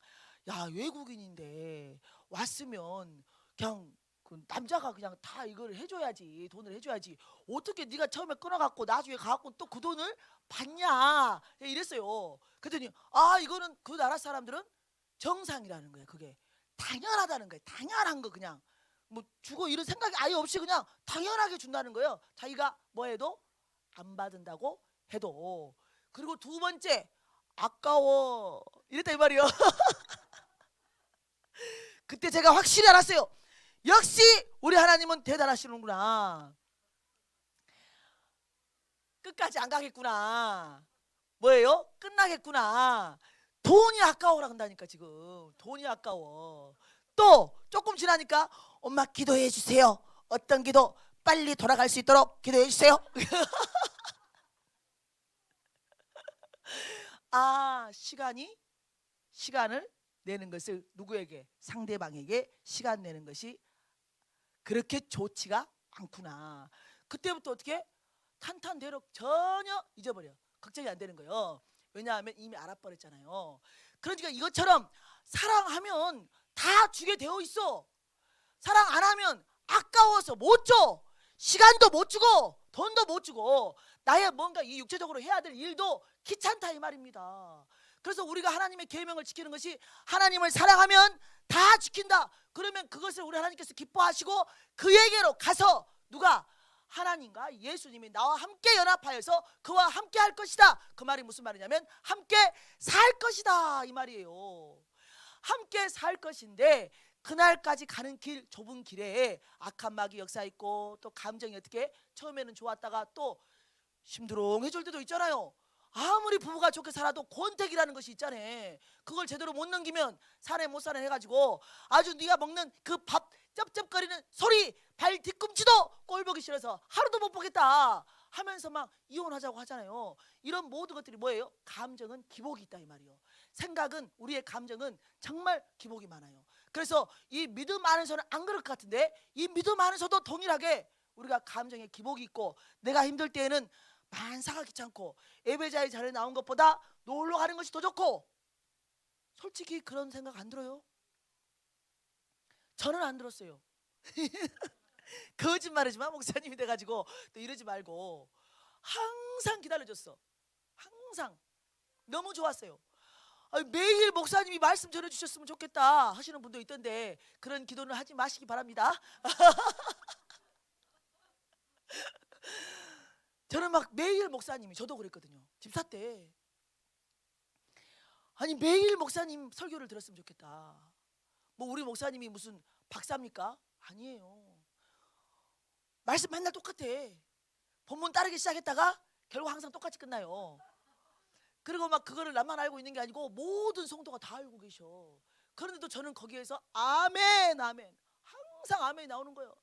야 외국인인데 왔으면 그냥 그 남자가 그냥 다 이걸 해줘야지. 돈을 해줘야지. 어떻게 네가 처음에 끊어갖고 나중에 가갖고 또 그 돈을 받냐 이랬어요. 그랬더니 이거는 그 나라 사람들은 정상이라는 거예요. 그게 당연하다는 거예요. 당연한 거 그냥 뭐 주고 이런 생각이 아예 없이 그냥 당연하게 준다는 거예요. 자기가 뭐 해도 안 받은다고 해도. 그리고 두 번째 아까워 이랬다 이 말이요. 그때 제가 확실히 알았어요. 역시 우리 하나님은 대단하시는구나. 끝까지 안 가겠구나. 뭐예요? 끝나겠구나. 돈이 아까워라 한다니까 지금. 돈이 아까워. 또 조금 지나니까 엄마 기도해 주세요. 어떤 기도? 빨리 돌아갈 수 있도록 기도해 주세요. 시간을 내는 것을 누구에게? 상대방에게 시간 내는 것이 그렇게 좋지가 않구나. 그때부터 어떻게? 탄탄대로 전혀 잊어버려. 걱정이 안 되는 거예요. 왜냐하면 이미 알아버렸잖아요. 그러니까 이것처럼 사랑하면 다 주게 되어 있어. 사랑 안 하면 아까워서 못 줘. 시간도 못 주고 돈도 못 주고 나의 뭔가 이 육체적으로 해야 될 일도 귀찮다 이 말입니다. 그래서 우리가 하나님의 계명을 지키는 것이 하나님을 사랑하면 다 지킨다. 그러면 그것을 우리 하나님께서 기뻐하시고 그에게로 가서 누가? 하나님과 예수님이 나와 함께 연합하여서 그와 함께 할 것이다. 그 말이 무슨 말이냐면 함께 살 것이다 이 말이에요. 함께 살 것인데 그날까지 가는 길, 좁은 길에 악한 마귀 역사 있고 또 감정이 어떻게 처음에는 좋았다가 또 심드렁해질 때도 있잖아요. 아무리 부부가 좋게 살아도 권태기라는 것이 있잖아요. 그걸 제대로 못 넘기면 사내 못 사내 해가지고 아주 네가 먹는 그 밥 쩝쩝거리는 소리 발 뒤꿈치도 꼴 보기 싫어서 하루도 못 보겠다 하면서 막 이혼하자고 하잖아요. 이런 모든 것들이 뭐예요? 감정은 기복이 있다 이 말이에요. 생각은 우리의 감정은 정말 기복이 많아요. 그래서 이 믿음 안에서는 안 그럴 것 같은데 이 믿음 안에서도 동일하게 우리가 감정에 기복이 있고 내가 힘들 때에는 만사가 귀찮고 예배자의 자리에 나온 것보다 놀러 가는 것이 더 좋고 솔직히 그런 생각 안 들어요? 저는 안 들었어요. 거짓말하지 마 목사님이 돼가지고 또 이러지 말고 항상 기다려줬어. 항상 너무 좋았어요. 매일 목사님이 말씀 전해주셨으면 좋겠다 하시는 분도 있던데 그런 기도는 하지 마시기 바랍니다. 저는 막 매일 목사님이 저도 그랬거든요. 집사 때 아니 매일 목사님 설교를 들었으면 좋겠다. 뭐 우리 목사님이 무슨 박사입니까? 아니에요. 말씀 맨날 똑같아. 본문 따르기 시작했다가 결국 항상 똑같이 끝나요. 그리고 막 그거를 나만 알고 있는 게 아니고 모든 성도가 다 알고 계셔. 그런데도 저는 거기에서 아멘 아멘 항상 아멘이 나오는 거예요.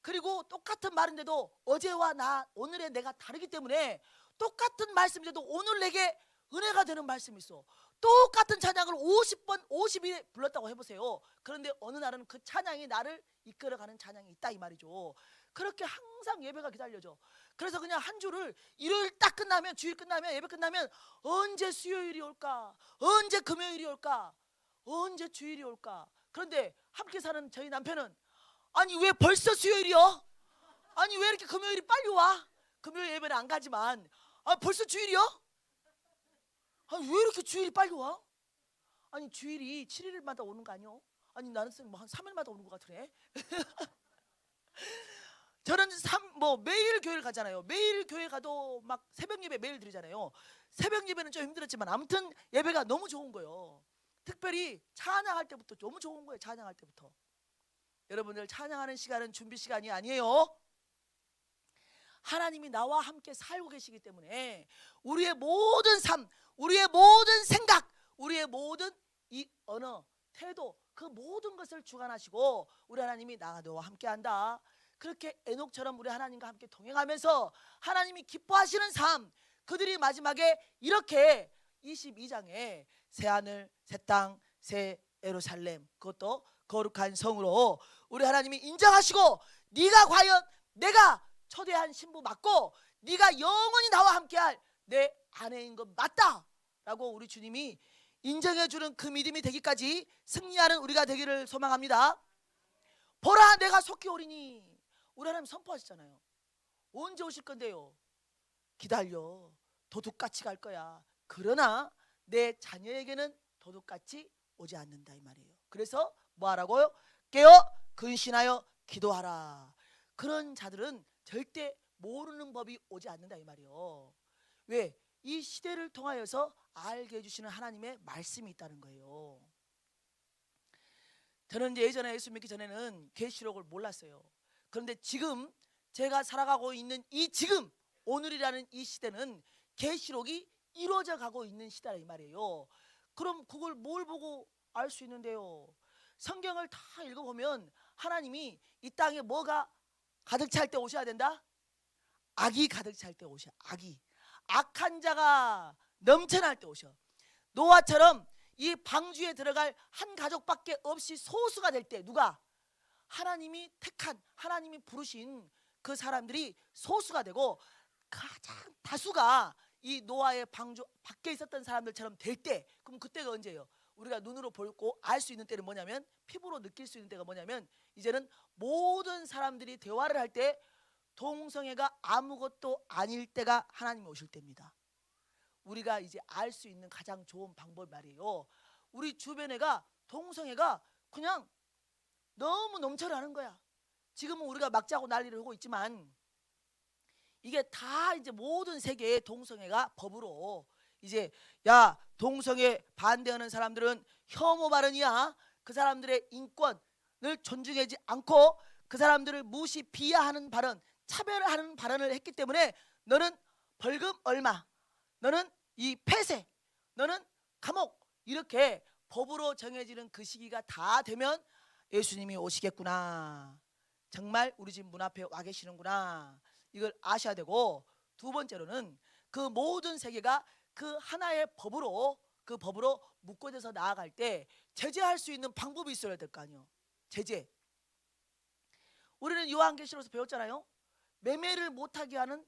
그리고 똑같은 말인데도 어제와 오늘의 내가 다르기 때문에 똑같은 말씀인데도 오늘 내게 은혜가 되는 말씀이 있어. 똑같은 찬양을 50번 50일에 불렀다고 해보세요. 그런데 어느 날은 그 찬양이 나를 이끌어가는 찬양이 있다 이 말이죠. 그렇게 항상 예배가 기다려져. 그래서 그냥 한 주를 일요일 딱 끝나면, 주일 끝나면, 예배 끝나면 언제 수요일이 올까, 언제 금요일이 올까, 언제 주일이 올까. 그런데 함께 사는 저희 남편은 아니 왜 벌써 수요일이요? 아니 왜 이렇게 금요일이 빨리 와? 금요일 예배는 안 가지만 벌써 주일이요? 아니 왜 이렇게 주일이 빨리 와? 아니 주일이 7일마다 오는 거 아니요? 아니 나는 뭐 한 3일마다 오는 것 같으네. 저는 매일 교회를 가잖아요. 매일 교회 가도 막 새벽 예배 매일 드리잖아요. 새벽 예배는 좀 힘들었지만 아무튼 예배가 너무 좋은 거예요. 특별히 찬양할 때부터 너무 좋은 거예요. 찬양할 때부터. 여러분들 찬양하는 시간은 준비 시간이 아니에요. 하나님이 나와 함께 살고 계시기 때문에 우리의 모든 삶, 우리의 모든 생각, 우리의 모든 이 언어, 태도, 그 모든 것을 주관하시고 우리 하나님이 너와 함께한다. 그렇게 에녹처럼 우리 하나님과 함께 동행하면서 하나님이 기뻐하시는 삶, 그들이 마지막에 이렇게 22장에 새하늘, 새 땅, 새 예루살렘, 그것도 거룩한 성으로 우리 하나님이 인정하시고 네가 과연 내가 초대한 신부 맞고 네가 영원히 나와 함께할 내 아내인 것 맞다 라고 우리 주님이 인정해주는 그 믿음이 되기까지 승리하는 우리가 되기를 소망합니다. 보라 내가 속히 오리니. 우리 하나님 선포하시잖아요. 언제 오실 건데요? 기다려. 도둑같이 갈 거야. 그러나 내 자녀에게는 도둑같이 오지 않는다 이 말이에요. 그래서 뭐 하라고요? 깨어 근신하여 기도하라. 그런 자들은 절대 모르는 법이 오지 않는다 이 말이에요. 왜? 이 시대를 통하여서 알게 해주시는 하나님의 말씀이 있다는 거예요. 저는 이제 예전에 예수 믿기 전에는 계시록을 몰랐어요. 그런데 지금 제가 살아가고 있는 이 지금 오늘이라는 이 시대는 계시록이 이루어져 가고 있는 시대라 이 말이에요. 그럼 그걸 뭘 보고 알 수 있는데요? 성경을 다 읽어보면 하나님이 이 땅에 뭐가 가득 찰 때 오셔야 된다? 악이 가득 찰 때 오셔. 악이 악한 자가 넘쳐날 때 오셔. 노아처럼 이 방주에 들어갈 한 가족밖에 없이 소수가 될 때 누가? 하나님이 택한, 하나님이 부르신 그 사람들이 소수가 되고 가장 다수가 이 노아의 방주 밖에 있었던 사람들처럼 될 때, 그럼 그때가 언제예요? 우리가 눈으로 보고 알 수 있는 때는 뭐냐면, 피부로 느낄 수 있는 때가 뭐냐면, 이제는 모든 사람들이 대화를 할 때 동성애가 아무것도 아닐 때가 하나님이 오실 때입니다. 우리가 이제 알 수 있는 가장 좋은 방법 말이에요. 우리 주변에가 동성애가 그냥 너무 넘쳐나는 거야. 지금은 우리가 막자고 난리를 하고 있지만 이게 다 이제 모든 세계의 동성애가 법으로 이제 야 동성애 반대하는 사람들은 혐오 발언이야. 그 사람들의 인권을 존중하지 않고 그 사람들을 무시 비하하는 발언, 차별하는 발언을 했기 때문에 너는 벌금 얼마, 너는 이 폐쇄, 너는 감옥, 이렇게 법으로 정해지는 그 시기가 다 되면 예수님이 오시겠구나. 정말 우리 집 문 앞에 와 계시는구나. 이걸 아셔야 되고, 두 번째로는 그 모든 세계가 그 하나의 법으로, 그 법으로 묶어져서 나아갈 때 제재할 수 있는 방법이 있어야 될 거 아니에요. 제재. 우리는 요한계시록에서 배웠잖아요. 매매를 못하게 하는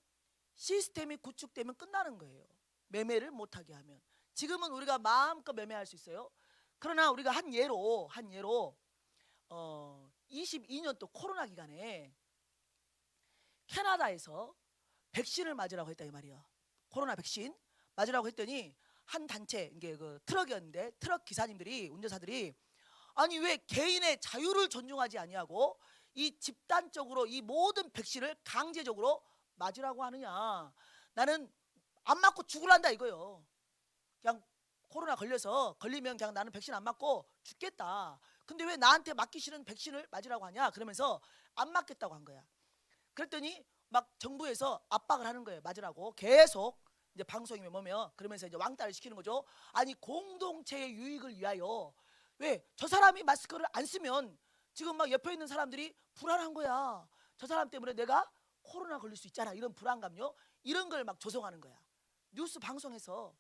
시스템이 구축되면 끝나는 거예요. 매매를 못하게 하면. 지금은 우리가 마음껏 매매할 수 있어요. 그러나 우리가 한 예로 22년도 코로나 기간에 캐나다에서 백신을 맞으라고 했다 이 말이에요. 코로나 백신 맞으라고 했더니 한 단체, 이게 그 트럭이었는데 트럭 기사님들이, 운전사들이 아니 왜 개인의 자유를 존중하지 아니하고 이 집단적으로 이 모든 백신을 강제적으로 맞으라고 하느냐. 나는 안 맞고 죽으란다 이거요. 그냥 코로나 걸리면 그냥 나는 백신 안 맞고 죽겠다. 근데 왜 나한테 맞기 싫은 백신을 맞으라고 하냐? 그러면서 안 맞겠다고 한 거야. 그랬더니 막 정부에서 압박을 하는 거예요. 맞으라고. 계속 이제 방송이면 뭐며 그러면서 이제 왕따를 시키는 거죠. 아니 공동체의 유익을 위하여 왜 저 사람이 마스크를 안 쓰면 지금 막 옆에 있는 사람들이 불안한 거야. 저 사람 때문에 내가 코로나 걸릴 수 있잖아. 이런 불안감요. 이런 걸 막 조성하는 거야. 뉴스 방송에서.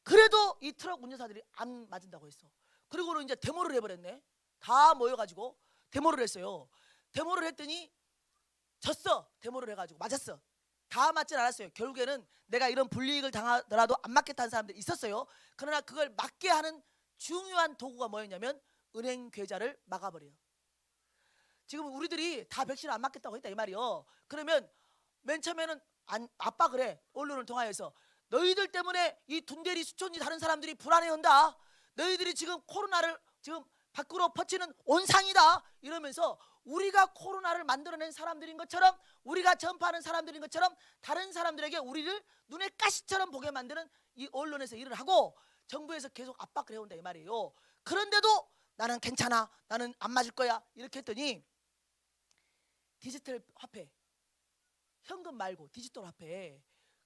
그래도 이 트럭 운전사들이 안 맞은다고 했어. 그리고는 이제 데모를 해버렸네. 다 모여가지고 데모를 했어요. 데모를 했더니 졌어. 데모를 해가지고 맞았어. 다 맞진 않았어요. 결국에는 내가 이런 불이익을 당하더라도 안 맞겠다는 사람들이 있었어요. 그러나 그걸 막게 하는 중요한 도구가 뭐였냐면 은행 계좌를 막아버려요. 지금 우리들이 다 백신을 안 맞겠다고 했다 이 말이요. 그러면 맨 처음에는 압박을 해. 언론을 통하여서 너희들 때문에 이 둔대리 수천이 다른 사람들이 불안해한다. 너희들이 지금 코로나를 지금 밖으로 퍼치는 온상이다. 이러면서 우리가 코로나를 만들어낸 사람들인 것처럼 우리가 전파하는 사람들인 것처럼 다른 사람들에게 우리를 눈에 가시처럼 보게 만드는 이 언론에서 일을 하고 정부에서 계속 압박을 해온다 이 말이에요. 그런데도 나는 괜찮아. 나는 안 맞을 거야. 이렇게 했더니 디지털 화폐, 현금 말고 디지털 화폐,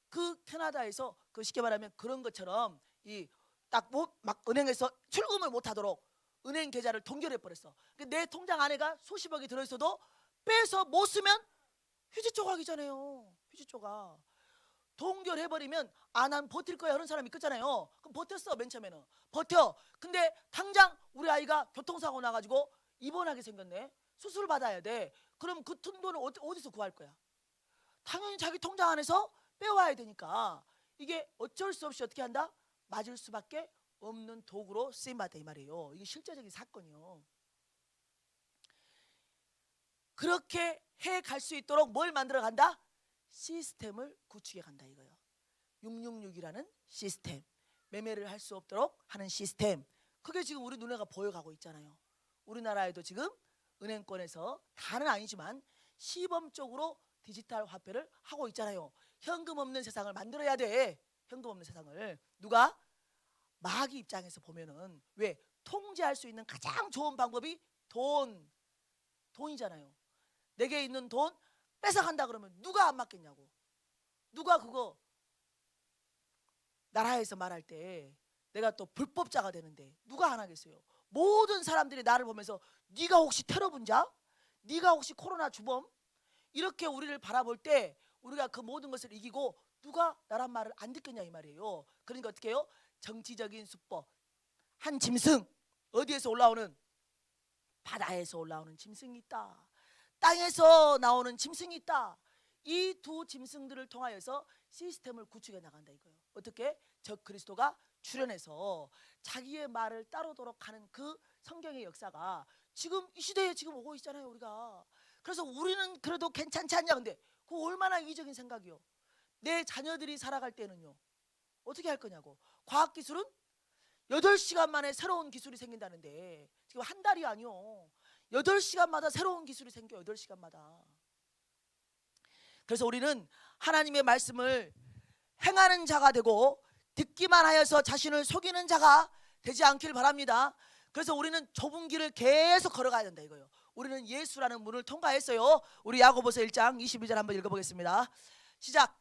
그 캐나다에서 그 쉽게 말하면 그런 것처럼 이 딱 막 은행에서 출금을 못하도록 은행 계좌를 동결해 버렸어. 내 통장 안에가 수십억이 들어있어도 빼서 못 쓰면 휴지 조각이잖아요. 휴지 조각. 동결해 버리면 난 버틸 거야 하는 사람이 있잖아요. 그럼 버텼어. 맨 처음에는 버텨. 근데 당장 우리 아이가 교통사고 나가지고 입원하게 생겼네. 수술 받아야 돼. 그럼 그 돈을 어디서 구할 거야? 당연히 자기 통장 안에서 빼와야 되니까 이게 어쩔 수 없이 어떻게 한다? 맞을 수밖에 없는 도구로 쓰임받다 이 말이에요. 이게 실제적인 사건이요. 그렇게 해 갈 수 있도록 뭘 만들어 간다? 시스템을 구축해 간다 이거예요. 666이라는 시스템, 매매를 할 수 없도록 하는 시스템. 그게 지금 우리 눈에가 보여가고 있잖아요. 우리나라에도 지금 은행권에서 다는 아니지만 시범적으로 디지털 화폐를 하고 있잖아요. 현금 없는 세상을 만들어야 돼. 현금 없는 세상을. 누가? 마귀 입장에서 보면은 왜? 통제할 수 있는 가장 좋은 방법이 돈이잖아요. 내게 있는 돈 뺏어간다 그러면 누가 안 맞겠냐고. 누가 그거 나라에서 말할 때 내가 또 불법자가 되는데 누가 안 하겠어요. 모든 사람들이 나를 보면서 네가 혹시 테러 분자? 네가 혹시 코로나 주범? 이렇게 우리를 바라볼 때 우리가 그 모든 것을 이기고 누가 나란 말을 안 듣겠냐 이 말이에요. 그러니까 어떻게 해요? 정치적인 수법. 한 짐승 어디에서 올라오는? 바다에서 올라오는 짐승이 있다. 땅에서 나오는 짐승이 있다. 이 두 짐승들을 통하여서 시스템을 구축해 나간다 이거예요. 어떻게? 적 그리스도가 출현해서 자기의 말을 따르도록 하는 그 성경의 역사가 지금 이 시대에 지금 오고 있잖아요 우리가. 그래서 우리는 그래도 괜찮지 않냐. 근데 그거 얼마나 이기적인 생각이요. 내 자녀들이 살아갈 때는요 어떻게 할 거냐고. 과학기술은 8시간 만에 새로운 기술이 생긴다는데 지금 한 달이 아니요 8시간마다 새로운 기술이 생겨. 8시간마다. 그래서 우리는 하나님의 말씀을 행하는 자가 되고 듣기만 하여서 자신을 속이는 자가 되지 않길 바랍니다. 그래서 우리는 좁은 길을 계속 걸어가야 된다 이거예요. 우리는 예수라는 문을 통과했어요. 우리 야고보서 1장 22절 한번 읽어보겠습니다. 시작.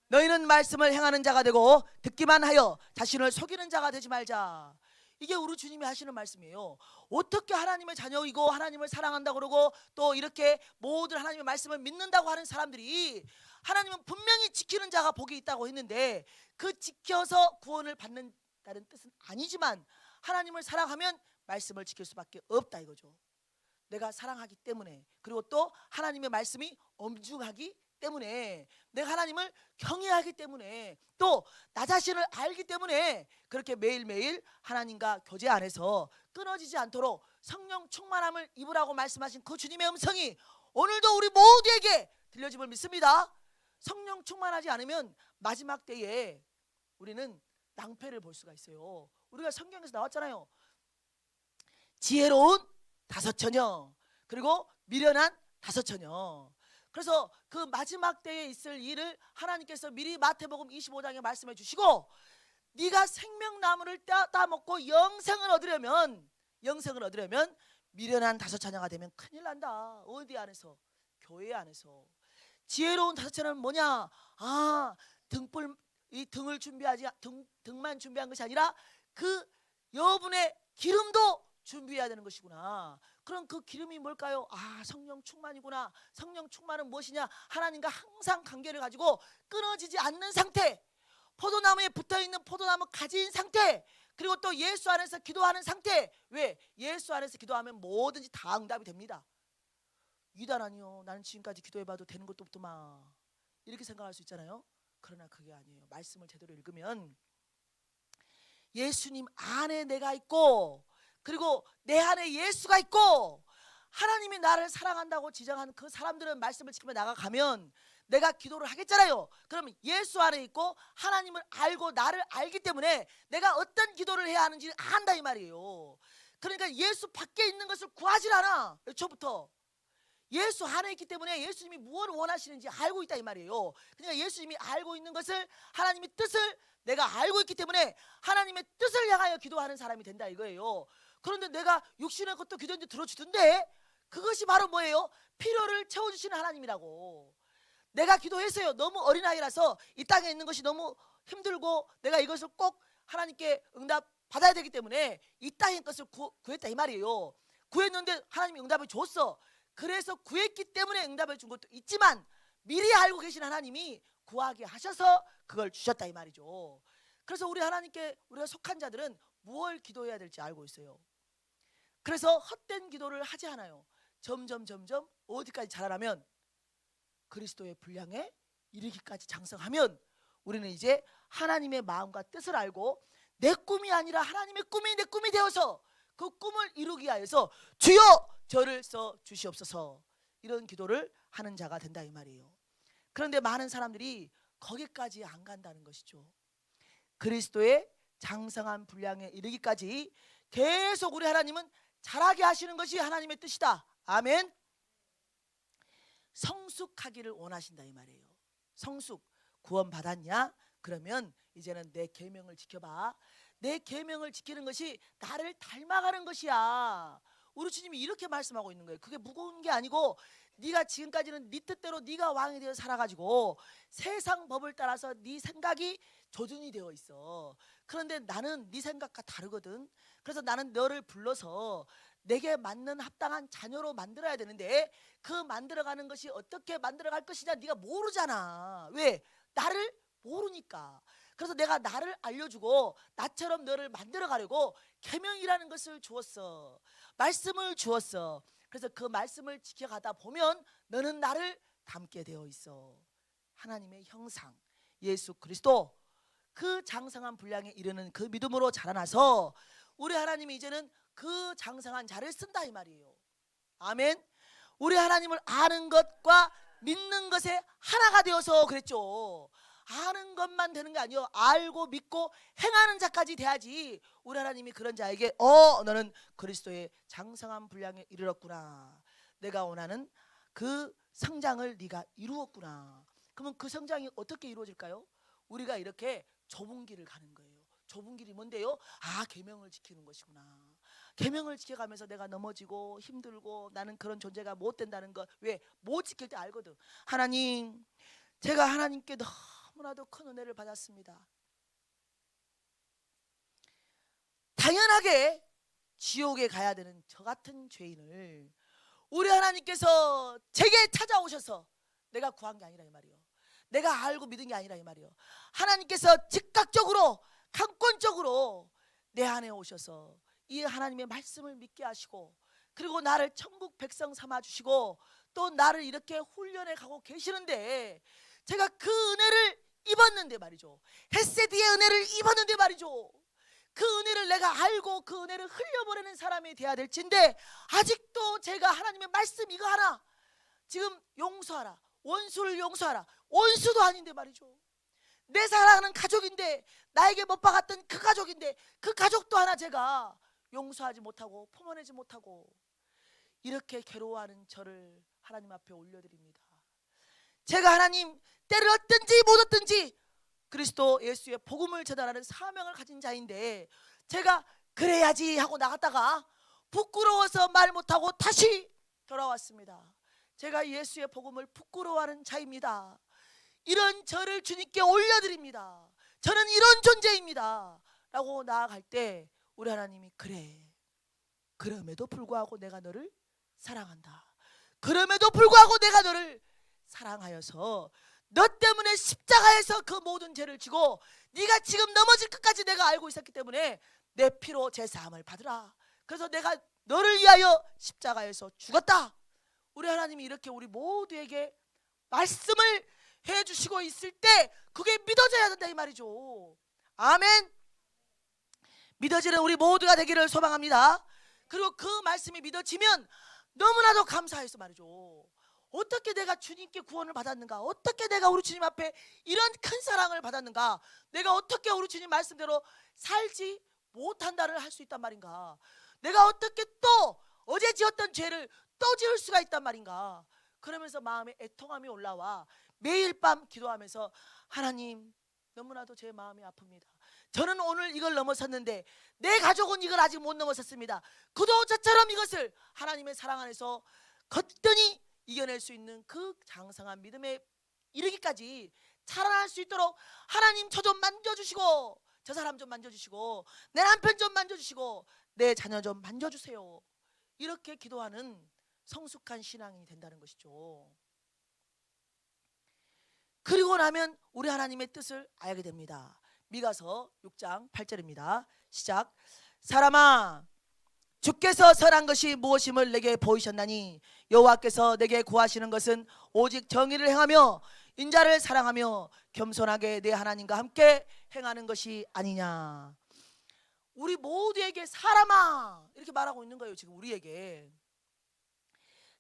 너희는 말씀을 행하는 자가 되고 듣기만 하여 자신을 속이는 자가 되지 말자. 이게 우리 주님이 하시는 말씀이에요. 어떻게 하나님의 자녀이고 하나님을 사랑한다고 그러고 또 이렇게 모든 하나님의 말씀을 믿는다고 하는 사람들이 하나님은 분명히 지키는 자가 복이 있다고 했는데 그 지켜서 구원을 받는다는 뜻은 아니지만 하나님을 사랑하면 말씀을 지킬 수밖에 없다 이거죠. 내가 사랑하기 때문에 그리고 또 하나님의 말씀이 엄중하기 때문에 내가 하나님을 경외하기 때문에 또 나 자신을 알기 때문에 그렇게 매일매일 하나님과 교제 안에서 끊어지지 않도록 성령 충만함을 입으라고 말씀하신 그 주님의 음성이 오늘도 우리 모두에게 들려짐을 믿습니다. 성령 충만하지 않으면 마지막 때에 우리는 낭패를 볼 수가 있어요. 우리가 성경에서 나왔잖아요. 지혜로운 5처녀 그리고 미련한 5처녀. 그래서 그 마지막 때에 있을 일을 하나님께서 미리 마태복음 25장에 말씀해 주시고 네가 생명나무를 따먹고 영생을 얻으려면 영생을 얻으려면 미련한 다섯 자녀가 되면 큰일 난다. 어디 안에서? 교회 안에서. 지혜로운 다섯 자녀는 뭐냐? 등불, 이 등을 준비하지, 등만 준비한 것이 아니라 그 여분의 기름도 준비해야 되는 것이구나. 그럼 그 기름이 뭘까요? 성령 충만이구나. 성령 충만은 무엇이냐? 하나님과 항상 관계를 가지고 끊어지지 않는 상태, 포도나무에 붙어있는 포도나무 가지인 상태, 그리고 또 예수 안에서 기도하는 상태. 왜? 예수 안에서 기도하면 뭐든지 다 응답이 됩니다. 이단 아니요, 나는 지금까지 기도해봐도 되는 것도 없더만, 이렇게 생각할 수 있잖아요. 그러나 그게 아니에요. 말씀을 제대로 읽으면 예수님 안에 내가 있고, 그리고 내 안에 예수가 있고, 하나님이 나를 사랑한다고 지정한 그 사람들은 말씀을 지키며 나가가면 내가 기도를 하겠잖아요. 그러면 예수 안에 있고 하나님을 알고 나를 알기 때문에 내가 어떤 기도를 해야 하는지 안다 이 말이에요. 그러니까 예수 밖에 있는 것을 구하질 않아. 애초부터 예수 안에 있기 때문에 예수님이 무엇을 원하시는지 알고 있다 이 말이에요. 그러니까 예수님이 알고 있는 것을, 하나님의 뜻을 내가 알고 있기 때문에 하나님의 뜻을 향하여 기도하는 사람이 된다 이거예요. 그런데 내가 육신의 것도 기도인데 들어주던데, 그것이 바로 뭐예요? 필요를 채워주시는 하나님이라고. 내가 기도했어요. 너무 어린아이라서 이 땅에 있는 것이 너무 힘들고 내가 이것을 꼭 하나님께 응답 받아야 되기 때문에 이 땅의 것을 구했다 이 말이에요. 구했는데 하나님이 응답을 줬어. 그래서 구했기 때문에 응답을 준 것도 있지만 미리 알고 계신 하나님이 구하게 하셔서 그걸 주셨다 이 말이죠. 그래서 우리 하나님께 우리가 속한 자들은 무엇을 기도해야 될지 알고 있어요. 그래서 헛된 기도를 하지 않아요. 점점 어디까지 자라나면 그리스도의 분량에 이르기까지 장성하면 우리는 이제 하나님의 마음과 뜻을 알고 내 꿈이 아니라 하나님의 꿈이 내 꿈이 되어서 그 꿈을 이루기 위하여서 주여 저를 써 주시옵소서, 이런 기도를 하는 자가 된다 이 말이에요. 그런데 많은 사람들이 거기까지 안 간다는 것이죠. 그리스도의 장성한 분량에 이르기까지 계속 우리 하나님은 자라게 하시는 것이 하나님의 뜻이다. 아멘. 성숙하기를 원하신다 이 말이에요. 성숙, 구원 받았냐? 그러면 이제는 내 계명을 지켜봐. 내 계명을 지키는 것이 나를 닮아가는 것이야. 우리 주님이 이렇게 말씀하고 있는 거예요. 그게 무거운 게 아니고, 네가 지금까지는 네 뜻대로 네가 왕이 되어 살아가지고 세상 법을 따라서 네 생각이 조준이 되어 있어. 그런데 나는 네 생각과 다르거든. 그래서 나는 너를 불러서 내게 맞는 합당한 자녀로 만들어야 되는데, 그 만들어가는 것이 어떻게 만들어갈 것이냐 네가 모르잖아. 왜? 나를 모르니까. 그래서 내가 나를 알려주고 나처럼 너를 만들어가려고 계명이라는 것을 주었어. 말씀을 주었어. 그래서 그 말씀을 지켜가다 보면 너는 나를 닮게 되어 있어. 하나님의 형상 예수 그리스도, 그 장성한 분량에 이르는 그 믿음으로 자라나서 우리 하나님이 이제는 그 장성한 자를 쓴다 이 말이에요. 아멘. 우리 하나님을 아는 것과 믿는 것에 하나가 되어서 그랬죠. 아는 것만 되는 게 아니요, 알고 믿고 행하는 자까지 돼야지. 우리 하나님이 그런 자에게 너는 그리스도의 장성한 분량에 이르렀구나, 내가 원하는 그 성장을 네가 이루었구나. 그러면 그 성장이 어떻게 이루어질까요? 우리가 이렇게 좁은 길을 가는 거예요. 좁은 길이 뭔데요? 계명을 지키는 것이구나. 계명을 지켜가면서 내가 넘어지고 힘들고 나는 그런 존재가 못 된다는 것, 왜? 못 지킬 때 알거든. 하나님, 제가 하나님께 너무나도 큰 은혜를 받았습니다. 당연하게 지옥에 가야 되는 저 같은 죄인을 우리 하나님께서 제게 찾아오셔서 내가 구한 게 아니라 이 말이요, 내가 알고 믿은 게 아니라 이 말이요, 하나님께서 즉각적으로 강권적으로 내 안에 오셔서 이 하나님의 말씀을 믿게 하시고, 그리고 나를 천국 백성 삼아 주시고 또 나를 이렇게 훈련해 가고 계시는데, 제가 그 은혜를 입었는데 말이죠, 헤세드의 은혜를 입었는데 말이죠, 그 은혜를 내가 알고 그 은혜를 흘려보내는 사람이 돼야 될진데, 아직도 제가 하나님의 말씀 이거 하나, 지금 용서하라, 원수를 용서하라, 원수도 아닌데 말이죠, 내 사랑하는 가족인데, 나에게 못 박았던 그 가족인데 그 가족도 하나 제가 용서하지 못하고 품어내지 못하고 이렇게 괴로워하는 저를 하나님 앞에 올려드립니다. 제가 하나님 때를 얻든지 못 얻든지 그리스도 예수의 복음을 전달하는 사명을 가진 자인데, 제가 그래야지 하고 나갔다가 부끄러워서 말 못하고 다시 돌아왔습니다. 제가 예수의 복음을 부끄러워하는 자입니다. 이런 저를 주님께 올려드립니다. 저는 이런 존재입니다 라고 나아갈 때 우리 하나님이 그래, 그럼에도 불구하고 내가 너를 사랑한다. 그럼에도 불구하고 내가 너를 사랑하여서 너 때문에 십자가에서 그 모든 죄를 지고 네가 지금 넘어질 것까지 내가 알고 있었기 때문에 내 피로 제사함을 받으라. 그래서 내가 너를 위하여 십자가에서 죽었다. 우리 하나님이 이렇게 우리 모두에게 말씀을 해주시고 있을 때 그게 믿어져야 된다 이 말이죠. 아멘. 믿어지는 우리 모두가 되기를 소망합니다. 그리고 그 말씀이 믿어지면 너무나도 감사해서 말이죠. 어떻게 내가 주님께 구원을 받았는가, 어떻게 내가 우리 주님 앞에 이런 큰 사랑을 받았는가, 내가 어떻게 우리 주님 말씀대로 살지 못한다를 할 수 있단 말인가, 내가 어떻게 또 어제 지었던 죄를 또 지을 수가 있단 말인가. 그러면서 마음에 애통함이 올라와 매일 밤 기도하면서 하나님 너무나도 제 마음이 아픕니다. 저는 오늘 이걸 넘어섰는데 내 가족은 이걸 아직 못 넘어섰습니다. 그도 저처럼 이것을 하나님의 사랑 안에서 거뜬히 이겨낼 수 있는 그 장성한 믿음에 이르기까지 자라날 수 있도록 하나님 저 좀 만져주시고 저 사람 좀 만져주시고 내 남편 좀 만져주시고 내 자녀 좀 만져주세요. 이렇게 기도하는 성숙한 신앙이 된다는 것이죠. 그리고 나면 우리 하나님의 뜻을 알게 됩니다. 미가서 6장 8절입니다. 시작. 사람아, 주께서 선한 것이 무엇임을 내게 보이셨나니 여호와께서 내게 구하시는 것은 오직 정의를 행하며 인자를 사랑하며 겸손하게 내 하나님과 함께 행하는 것이 아니냐. 우리 모두에게 사람아 이렇게 말하고 있는 거예요. 지금 우리에게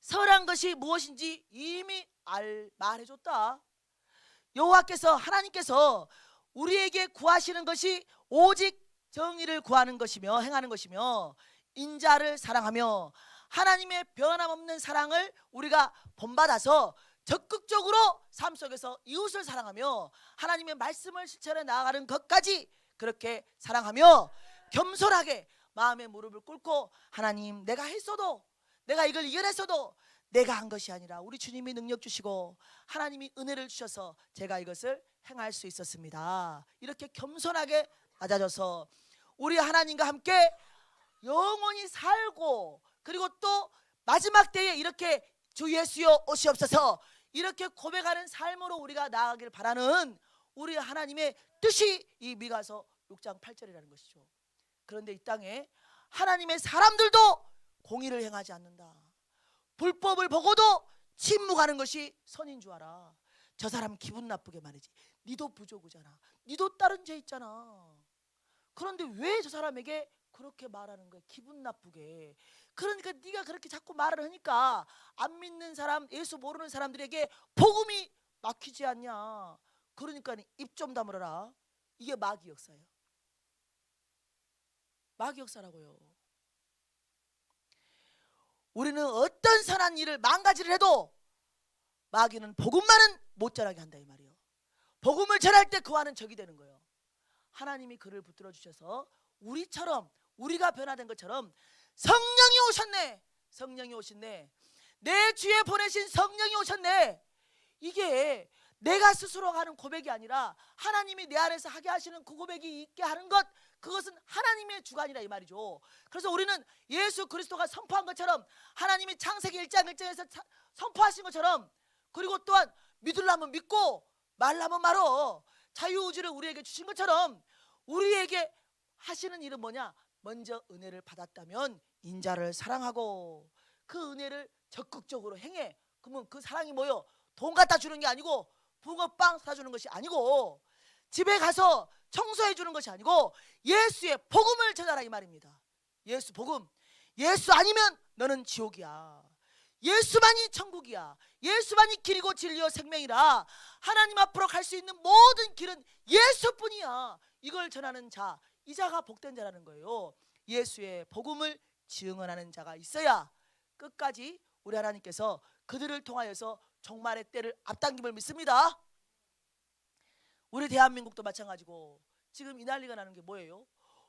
선한 것이 무엇인지 이미 말해줬다. 여호와께서 하나님께서 우리에게 구하시는 것이 오직 정의를 구하는 것이며 행하는 것이며 인자를 사랑하며 하나님의 변함없는 사랑을 우리가 본받아서 적극적으로 삶 속에서 이웃을 사랑하며 하나님의 말씀을 실천해 나아가는 것까지 그렇게 사랑하며 겸손하게 마음의 무릎을 꿇고 하나님 내가 했어도 내가 이걸 이겨냈어도 내가 한 것이 아니라 우리 주님이 능력 주시고 하나님이 은혜를 주셔서 제가 이것을 행할 수 있었습니다. 이렇게 겸손하게 낮아져서 우리 하나님과 함께 영원히 살고 그리고 또 마지막 때에 이렇게 주 예수여 오시옵소서 이렇게 고백하는 삶으로 우리가 나아가길 바라는 우리 하나님의 뜻이 이 미가서 6장 8절이라는 것이죠. 그런데 이 땅에 하나님의 사람들도 공의를 행하지 않는다. 불법을 보고도 침묵하는 것이 선인 줄 알아. 저 사람 기분 나쁘게 말이지. 니도 부족이잖아. 니도 다른 죄 있잖아. 그런데 왜 저 사람에게 그렇게 말하는 거야? 기분 나쁘게. 그러니까 네가 그렇게 자꾸 말을 하니까 안 믿는 사람, 예수 모르는 사람들에게 복음이 막히지 않냐. 그러니까 입 좀 다물어라. 이게 마귀 역사예요. 마귀 역사라고요. 우리는 어떤 선한 일을 망가지를 해도 마귀는 복음만은 못 전하게 한다 이 말이에요. 복음을 전할 때 그와는 적이 되는 거예요. 하나님이 그를 붙들어 주셔서 우리처럼 우리가 변화된 것처럼 성령이 오셨네. 성령이 오셨네. 내 주에 보내신 성령이 오셨네. 이게 내가 스스로 하는 고백이 아니라 하나님이 내 안에서 하게 하시는 그 고백이 있게 하는 것, 그것은 하나님의 주관이라 이 말이죠. 그래서 우리는 예수 그리스도가 선포한 것처럼 하나님이 창세기 1장 1절에서 선포하신 것처럼 그리고 또한 믿으려면 믿고 말라면 말어 자유의지를 우리에게 주신 것처럼 우리에게 하시는 일은 뭐냐? 먼저 은혜를 받았다면 인자를 사랑하고 그 은혜를 적극적으로 행해. 그러면 그 사랑이 뭐요? 돈 갖다 주는 게 아니고 붕어빵 사주는 것이 아니고 집에 가서 청소해 주는 것이 아니고 예수의 복음을 전하라 이 말입니다. 예수 복음. 예수 아니면 너는 지옥이야. 예수만이 천국이야. 예수만이 길이고 진리요 생명이라. 하나님 앞으로 갈 수 있는 모든 길은 예수뿐이야. 이걸 전하는 자, 이 자가 복된 자라는 거예요. 예수의 복음을 증언하는 자가 있어야 끝까지 우리 하나님께서 그들을 통하여서 종말의 때를 앞당김을 믿습니다. 우리 대한민국도 마찬가지고 지금 이 난리가 나는 게 뭐예요?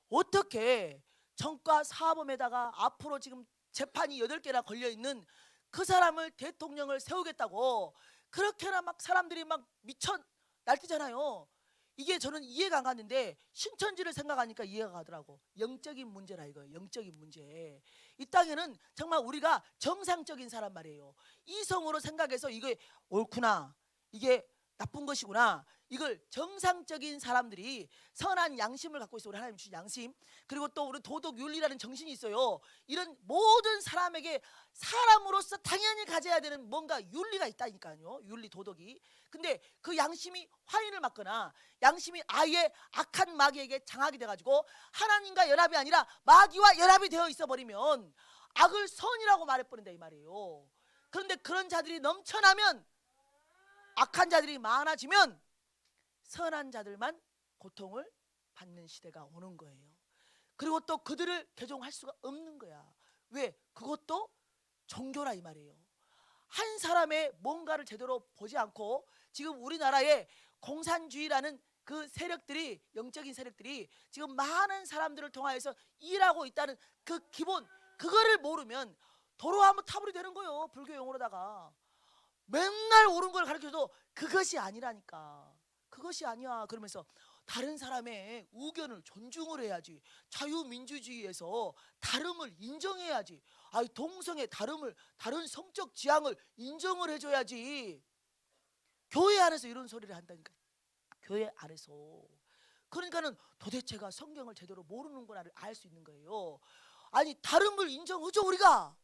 어떻게 정과 사범에다가 앞으로 지금 재판이 8개나 걸려있는 그 사람을 대통령을 세우겠다고 그렇게나 막 사람들이 막 미쳐 날뛰잖아요. 이게 저는 이해가 안 갔는데 신천지를 생각하니까 이해가 가더라고. 영적인 문제라 이거예요. 영적인 문제. 이 땅에는 정말 우리가 정상적인 사람 말이에요. 이성으로 생각해서 이게 옳구나, 이게 나쁜 것이구나, 이걸 정상적인 사람들이 선한 양심을 갖고 있어. 우리 하나님 주신 양심, 그리고 또 우리 도덕 윤리라는 정신이 있어요. 이런 모든 사람에게 사람으로서 당연히 가져야 되는 뭔가 윤리가 있다니까요. 윤리 도덕이. 근데 그 양심이 화인을 맞거나 양심이 아예 악한 마귀에게 장악이 돼가지고 하나님과 연합이 아니라 마귀와 연합이 되어 있어 버리면 악을 선이라고 말해버린다 이 말이에요. 그런데 그런 자들이 넘쳐나면, 악한 자들이 많아지면 선한 자들만 고통을 받는 시대가 오는 거예요. 그리고 또 그들을 개종할 수가 없는 거야. 왜? 그것도 종교라 이 말이에요. 한 사람의 뭔가를 제대로 보지 않고 지금 우리나라에 공산주의라는 그 세력들이, 영적인 세력들이 지금 많은 사람들을 통하여서 일하고 있다는 그 기본, 그거를 모르면 도로 한번 타버리 되는 거예요. 불교 용어로다가 맨날 옳은 걸 가르쳐도 그것이 아니라니까. 그것이 아니야. 그러면서 다른 사람의 의견을 존중을 해야지. 자유민주주의에서 다름을 인정해야지. 아니, 동성의 다름을, 다른 성적 지향을 인정을 해줘야지. 교회 안에서 이런 소리를 한다니까. 교회 안에서. 그러니까는 도대체가 성경을 제대로 모르는구나를 알 수 있는 거예요. 아니, 다름을 인정하죠 우리가.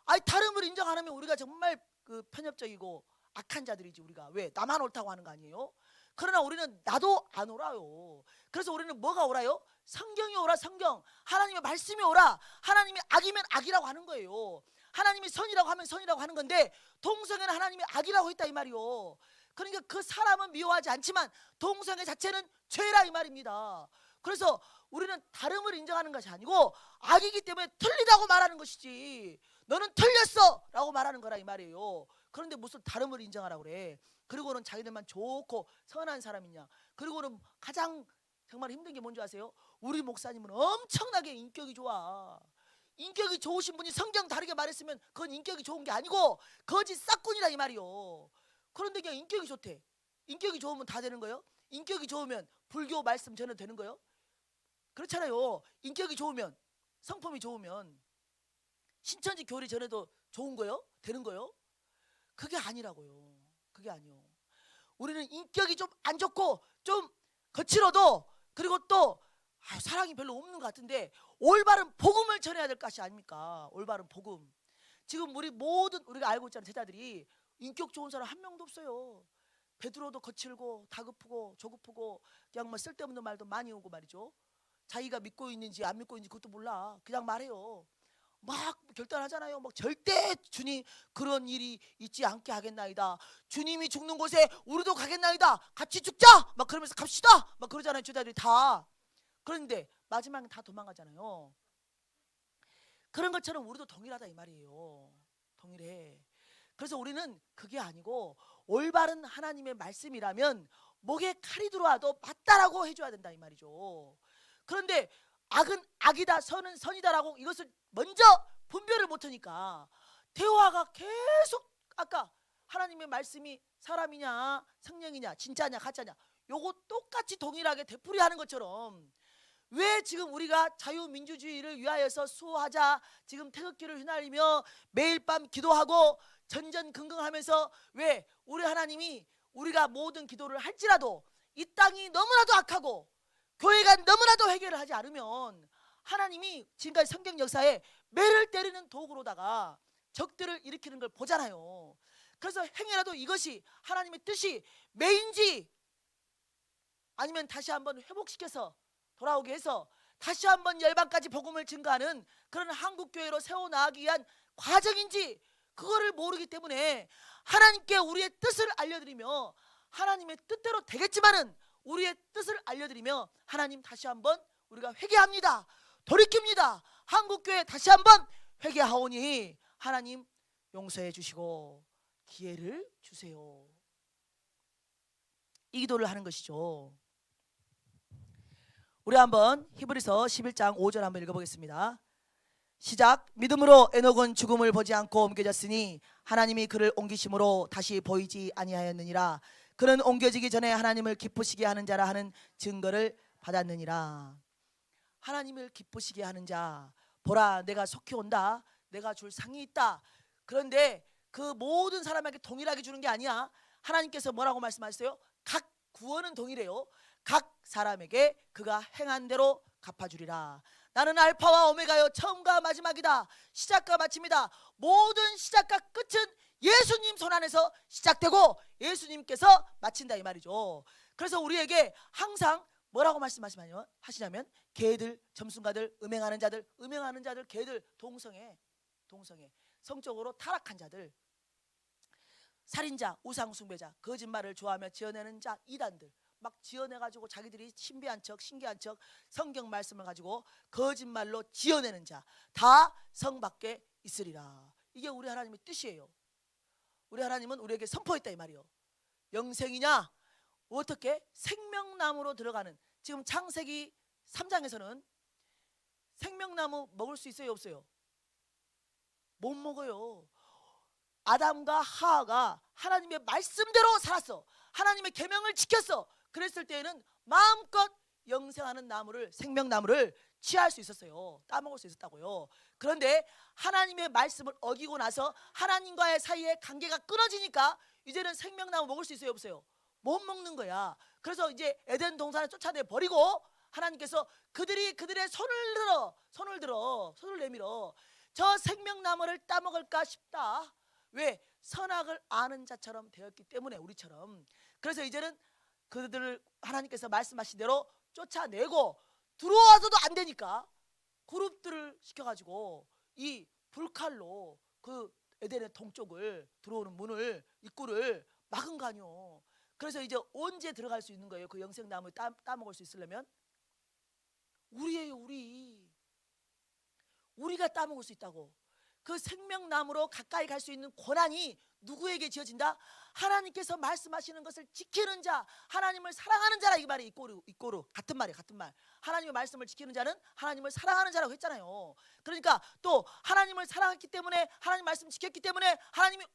아니, 다름을 인정 안 하면 우리가 정말 그 편협적이고 악한 자들이지. 우리가 왜? 나만 옳다고 하는 거 아니에요? 그러나 우리는 나도 안 옳아요. 그래서 우리는 뭐가 옳아요? 성경이 옳아. 성경, 하나님의 말씀이 옳아. 하나님이 악이면 악이라고 하는 거예요. 하나님이 선이라고 하면 선이라고 하는 건데 동성애는 하나님이 악이라고 했다 이 말이요. 그러니까 그 사람은 미워하지 않지만 동성애 자체는 죄라 이 말입니다. 그래서 우리는 다름을 인정하는 것이 아니고 악이기 때문에 틀리다고 말하는 것이지, 너는 틀렸어 라고 말하는 거라 이 말이에요. 그런데 무슨 다름을 인정하라고 그래. 그리고는 자기들만 좋고 선한 사람이냐. 그리고는 가장 정말 힘든 게 뭔지 아세요? 우리 목사님은 엄청나게 인격이 좋아. 인격이 좋으신 분이 성경 다르게 말했으면 그건 인격이 좋은 게 아니고 거짓 싹군이라 이 말이요. 그런데 그냥 인격이 좋대. 인격이 좋으면 다 되는 거예요? 인격이 좋으면 불교 말씀 전해도 되는 거예요? 그렇잖아요. 인격이 좋으면, 성품이 좋으면 신천지 교리 전해도 좋은 거예요? 되는 거예요? 그게 아니라고요. 그게 아니요. 우리는 인격이 좀 안 좋고 좀 거칠어도, 그리고 또 사랑이 별로 없는 것 같은데 올바른 복음을 전해야 될 것이 아닙니까? 올바른 복음. 지금 우리 모든 우리가 알고 있잖아요. 제자들이 인격 좋은 사람 한 명도 없어요. 베드로도 거칠고 다급하고 조급하고 그냥 뭐 쓸데없는 말도 많이 오고 말이죠. 자기가 믿고 있는지 안 믿고 있는지 그것도 몰라. 그냥 말해요. 막 결단하잖아요. 막 절대 주님 그런 일이 있지 않게 하겠나이다. 주님이 죽는 곳에 우리도 가겠나이다. 같이 죽자. 막 그러면서 갑시다. 막 그러잖아요. 제자들이 다. 그런데 마지막에 다 도망가잖아요. 그런 것처럼 우리도 동일하다 이 말이에요. 동일해. 그래서 우리는 그게 아니고 올바른 하나님의 말씀이라면 목에 칼이 들어와도 맞다라고 해줘야 된다 이 말이죠. 그런데 악은 악이다, 선은 선이다라고 이것을 먼저 분별을 못하니까 대화가 계속, 아까 하나님의 말씀이 사람이냐 성령이냐 진짜냐 가짜냐 요거 똑같이 동일하게 되풀이하는 것처럼, 왜 지금 우리가 자유민주주의를 위하여서 수호하자 지금 태극기를 휘날리며 매일 밤 기도하고 전전긍긍하면서, 왜 우리 하나님이 우리가 모든 기도를 할지라도 이 땅이 너무나도 악하고 교회가 너무나도 해결을 하지 않으면 하나님이 지금까지 성경 역사에 매를 때리는 도구로다가 적들을 일으키는 걸 보잖아요. 그래서 행여라도 이것이 하나님의 뜻이 매인지 아니면 다시 한번 회복시켜서 돌아오게 해서 다시 한번 열방까지 복음을 증거하는 그런 한국교회로 세워나가기 위한 과정인지 그거를 모르기 때문에 하나님께 우리의 뜻을 알려드리며 하나님의 뜻대로 되겠지만은 우리의 뜻을 알려드리며 하나님 다시 한번 우리가 회개합니다. 돌이킵니다. 한국교회 다시 한번 회개하오니 하나님 용서해 주시고 기회를 주세요. 이 기도를 하는 것이죠. 우리 한번 히브리서 11장 5절 한번 읽어보겠습니다. 시작. 믿음으로 에녹은 죽음을 보지 않고 옮겨졌으니 하나님이 그를 옮기심으로 다시 보이지 아니하였느니라. 그는 옮겨지기 전에 하나님을 기쁘시게 하는 자라 하는 증거를 받았느니라. 하나님을 기쁘시게 하는 자, 보라 내가 속히 온다, 내가 줄 상이 있다. 그런데 그 모든 사람에게 동일하게 주는 게 아니야. 하나님께서 뭐라고 말씀하셨어요? 각 구원은 동일해요. 각 사람에게 그가 행한 대로 갚아주리라. 나는 알파와 오메가요, 처음과 마지막이다, 시작과 마침이다. 모든 시작과 끝은 예수님 손 안에서 시작되고 예수님께서 마친다 이 말이죠. 그래서 우리에게 항상 뭐라고 말씀하시냐면 개들, 점순가들, 음행하는 자들, 개들, 동성애, 성적으로 타락한 자들, 살인자, 우상숭배자, 거짓말을 좋아하며 지어내는 자, 이단들 막 지어내가지고 자기들이 신비한 척, 신기한 척 성경 말씀을 가지고 거짓말로 지어내는 자 다 성 밖에 있으리라. 이게 우리 하나님의 뜻이에요. 우리 하나님은 우리에게 선포했다 이 말이요. 영생이냐? 어떻게? 생명나무로 들어가는, 지금 창세기 3장에서는 생명나무 먹을 수 있어요, 없어요? 못 먹어요. 아담과 하와가 하나님의 말씀대로 살았어. 하나님의 계명을 지켰어. 그랬을 때에는 마음껏 영생하는 나무를, 생명나무를 취할 수 있었어요. 따먹을 수 있었다고요. 그런데 하나님의 말씀을 어기고 나서 하나님과의 사이에 관계가 끊어지니까 이제는 생명나무 먹을 수 있어요, 없어요? 못 먹는 거야. 그래서 이제 에덴 동산에 쫓아내 버리고 하나님께서 그들의 손을 내밀어 저 생명나무를 따먹을까 싶다. 왜? 선악을 아는 자처럼 되었기 때문에, 우리처럼. 그래서 이제는 그들을 하나님께서 말씀하신 대로 쫓아내고 들어와서도 안 되니까 그룹들을 시켜가지고 이 불칼로 그 에덴의 동쪽을 들어오는 문을, 입구를 막은 거 아니요. 그래서 이제 언제 들어갈 수 있는 거예요? 그 영생나무 따먹을 수 있으려면 우리예요. 우리가 따먹을 수 있다고. 그 생명나무로 가까이 갈 수 있는 권한이 누구에게 지어진다? 하나님께서 말씀하시는 것을 지키는 자, 하나님을 사랑하는 자라. 이 말이 이꼬르 같은 말이에요. 같은 말. 하나님의 말씀을 지키는 자는 하나님을 사랑하는 자라고 했잖아요. 그러니까 또 하나님을 사랑했기 때문에, 하나님 말씀 지켰기 때문에 하나님이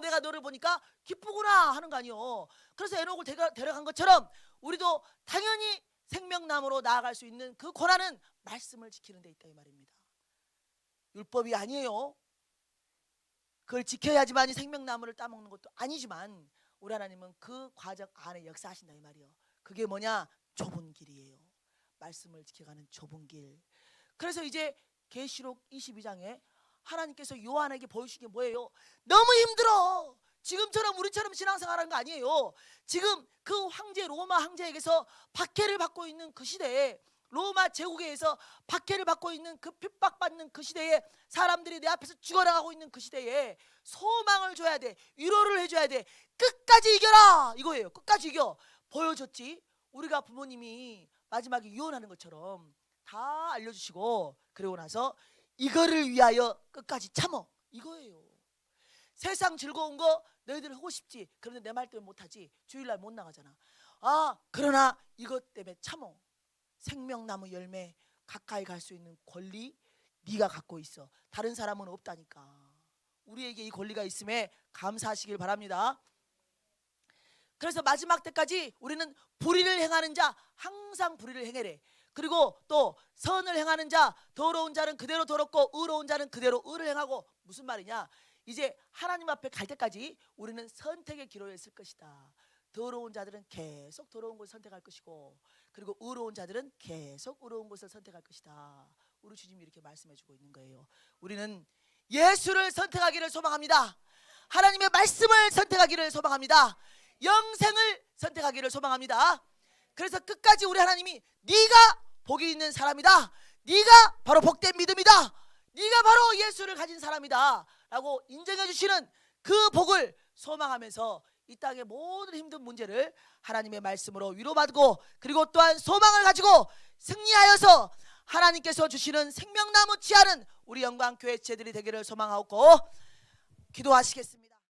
내가 너를 보니까 기쁘구나 하는 거 아니에요. 그래서 에녹을 데려간 것처럼 우리도 당연히 생명나무로 나아갈 수 있는 그 권한은 말씀을 지키는 데 있다 이 말입니다. 율법이 아니에요. 그걸 지켜야지만 생명나무를 따먹는 것도 아니지만 우리 하나님은 그 과정 안에 역사하신다 이 말이에요. 그게 뭐냐? 좁은 길이에요. 말씀을 지켜가는 좁은 길. 그래서 이제 계시록 22장에 하나님께서 요한에게 보여주신 게 뭐예요? 너무 힘들어. 지금처럼 우리처럼 신앙생활하는 거 아니에요. 지금 그 황제, 로마 황제에게서 박해를 받고 있는 그 시대에, 로마 제국에 의해서 박해를 받고 있는 그 핍박받는 그 시대에, 사람들이 내 앞에서 죽어나가고 있는 그 시대에 소망을 줘야 돼. 위로를 해줘야 돼. 끝까지 이겨라 이거예요. 끝까지 이겨. 보여줬지. 우리가 부모님이 마지막에 유언하는 것처럼 다 알려주시고, 그러고 나서 이거를 위하여 끝까지 참어 이거예요. 세상 즐거운 거 너희들 하고 싶지. 그런데 내 말 때문에 못하지. 주일날 못 나가잖아. 그러나 이것 때문에 참어. 생명나무 열매 가까이 갈 수 있는 권리 네가 갖고 있어. 다른 사람은 없다니까. 우리에게 이 권리가 있음에 감사하시길 바랍니다. 그래서 마지막 때까지 우리는 불의를 행하는 자 항상 불의를 행해래. 그리고 또 선을 행하는 자, 더러운 자는 그대로 더럽고 의로운 자는 그대로 의를 행하고. 무슨 말이냐? 이제 하나님 앞에 갈 때까지 우리는 선택의 기로에 있을 것이다. 더러운 자들은 계속 더러운 것을 선택할 것이고, 그리고 의로운 자들은 계속 의로운 것을 선택할 것이다. 우리 주님이 이렇게 말씀해주고 있는 거예요. 우리는 예수를 선택하기를 소망합니다. 하나님의 말씀을 선택하기를 소망합니다. 영생을 선택하기를 소망합니다. 그래서 끝까지 우리 하나님이 네가 복이 있는 사람이다, 네가 바로 복된 믿음이다, 네가 바로 예수를 가진 사람이다 라고 인정해 주시는 그 복을 소망하면서 이 땅의 모든 힘든 문제를 하나님의 말씀으로 위로받고, 그리고 또한 소망을 가지고 승리하여서 하나님께서 주시는 생명나무 취하는 우리 영광교회 지체들이 되기를 소망하고 기도하시겠습니다.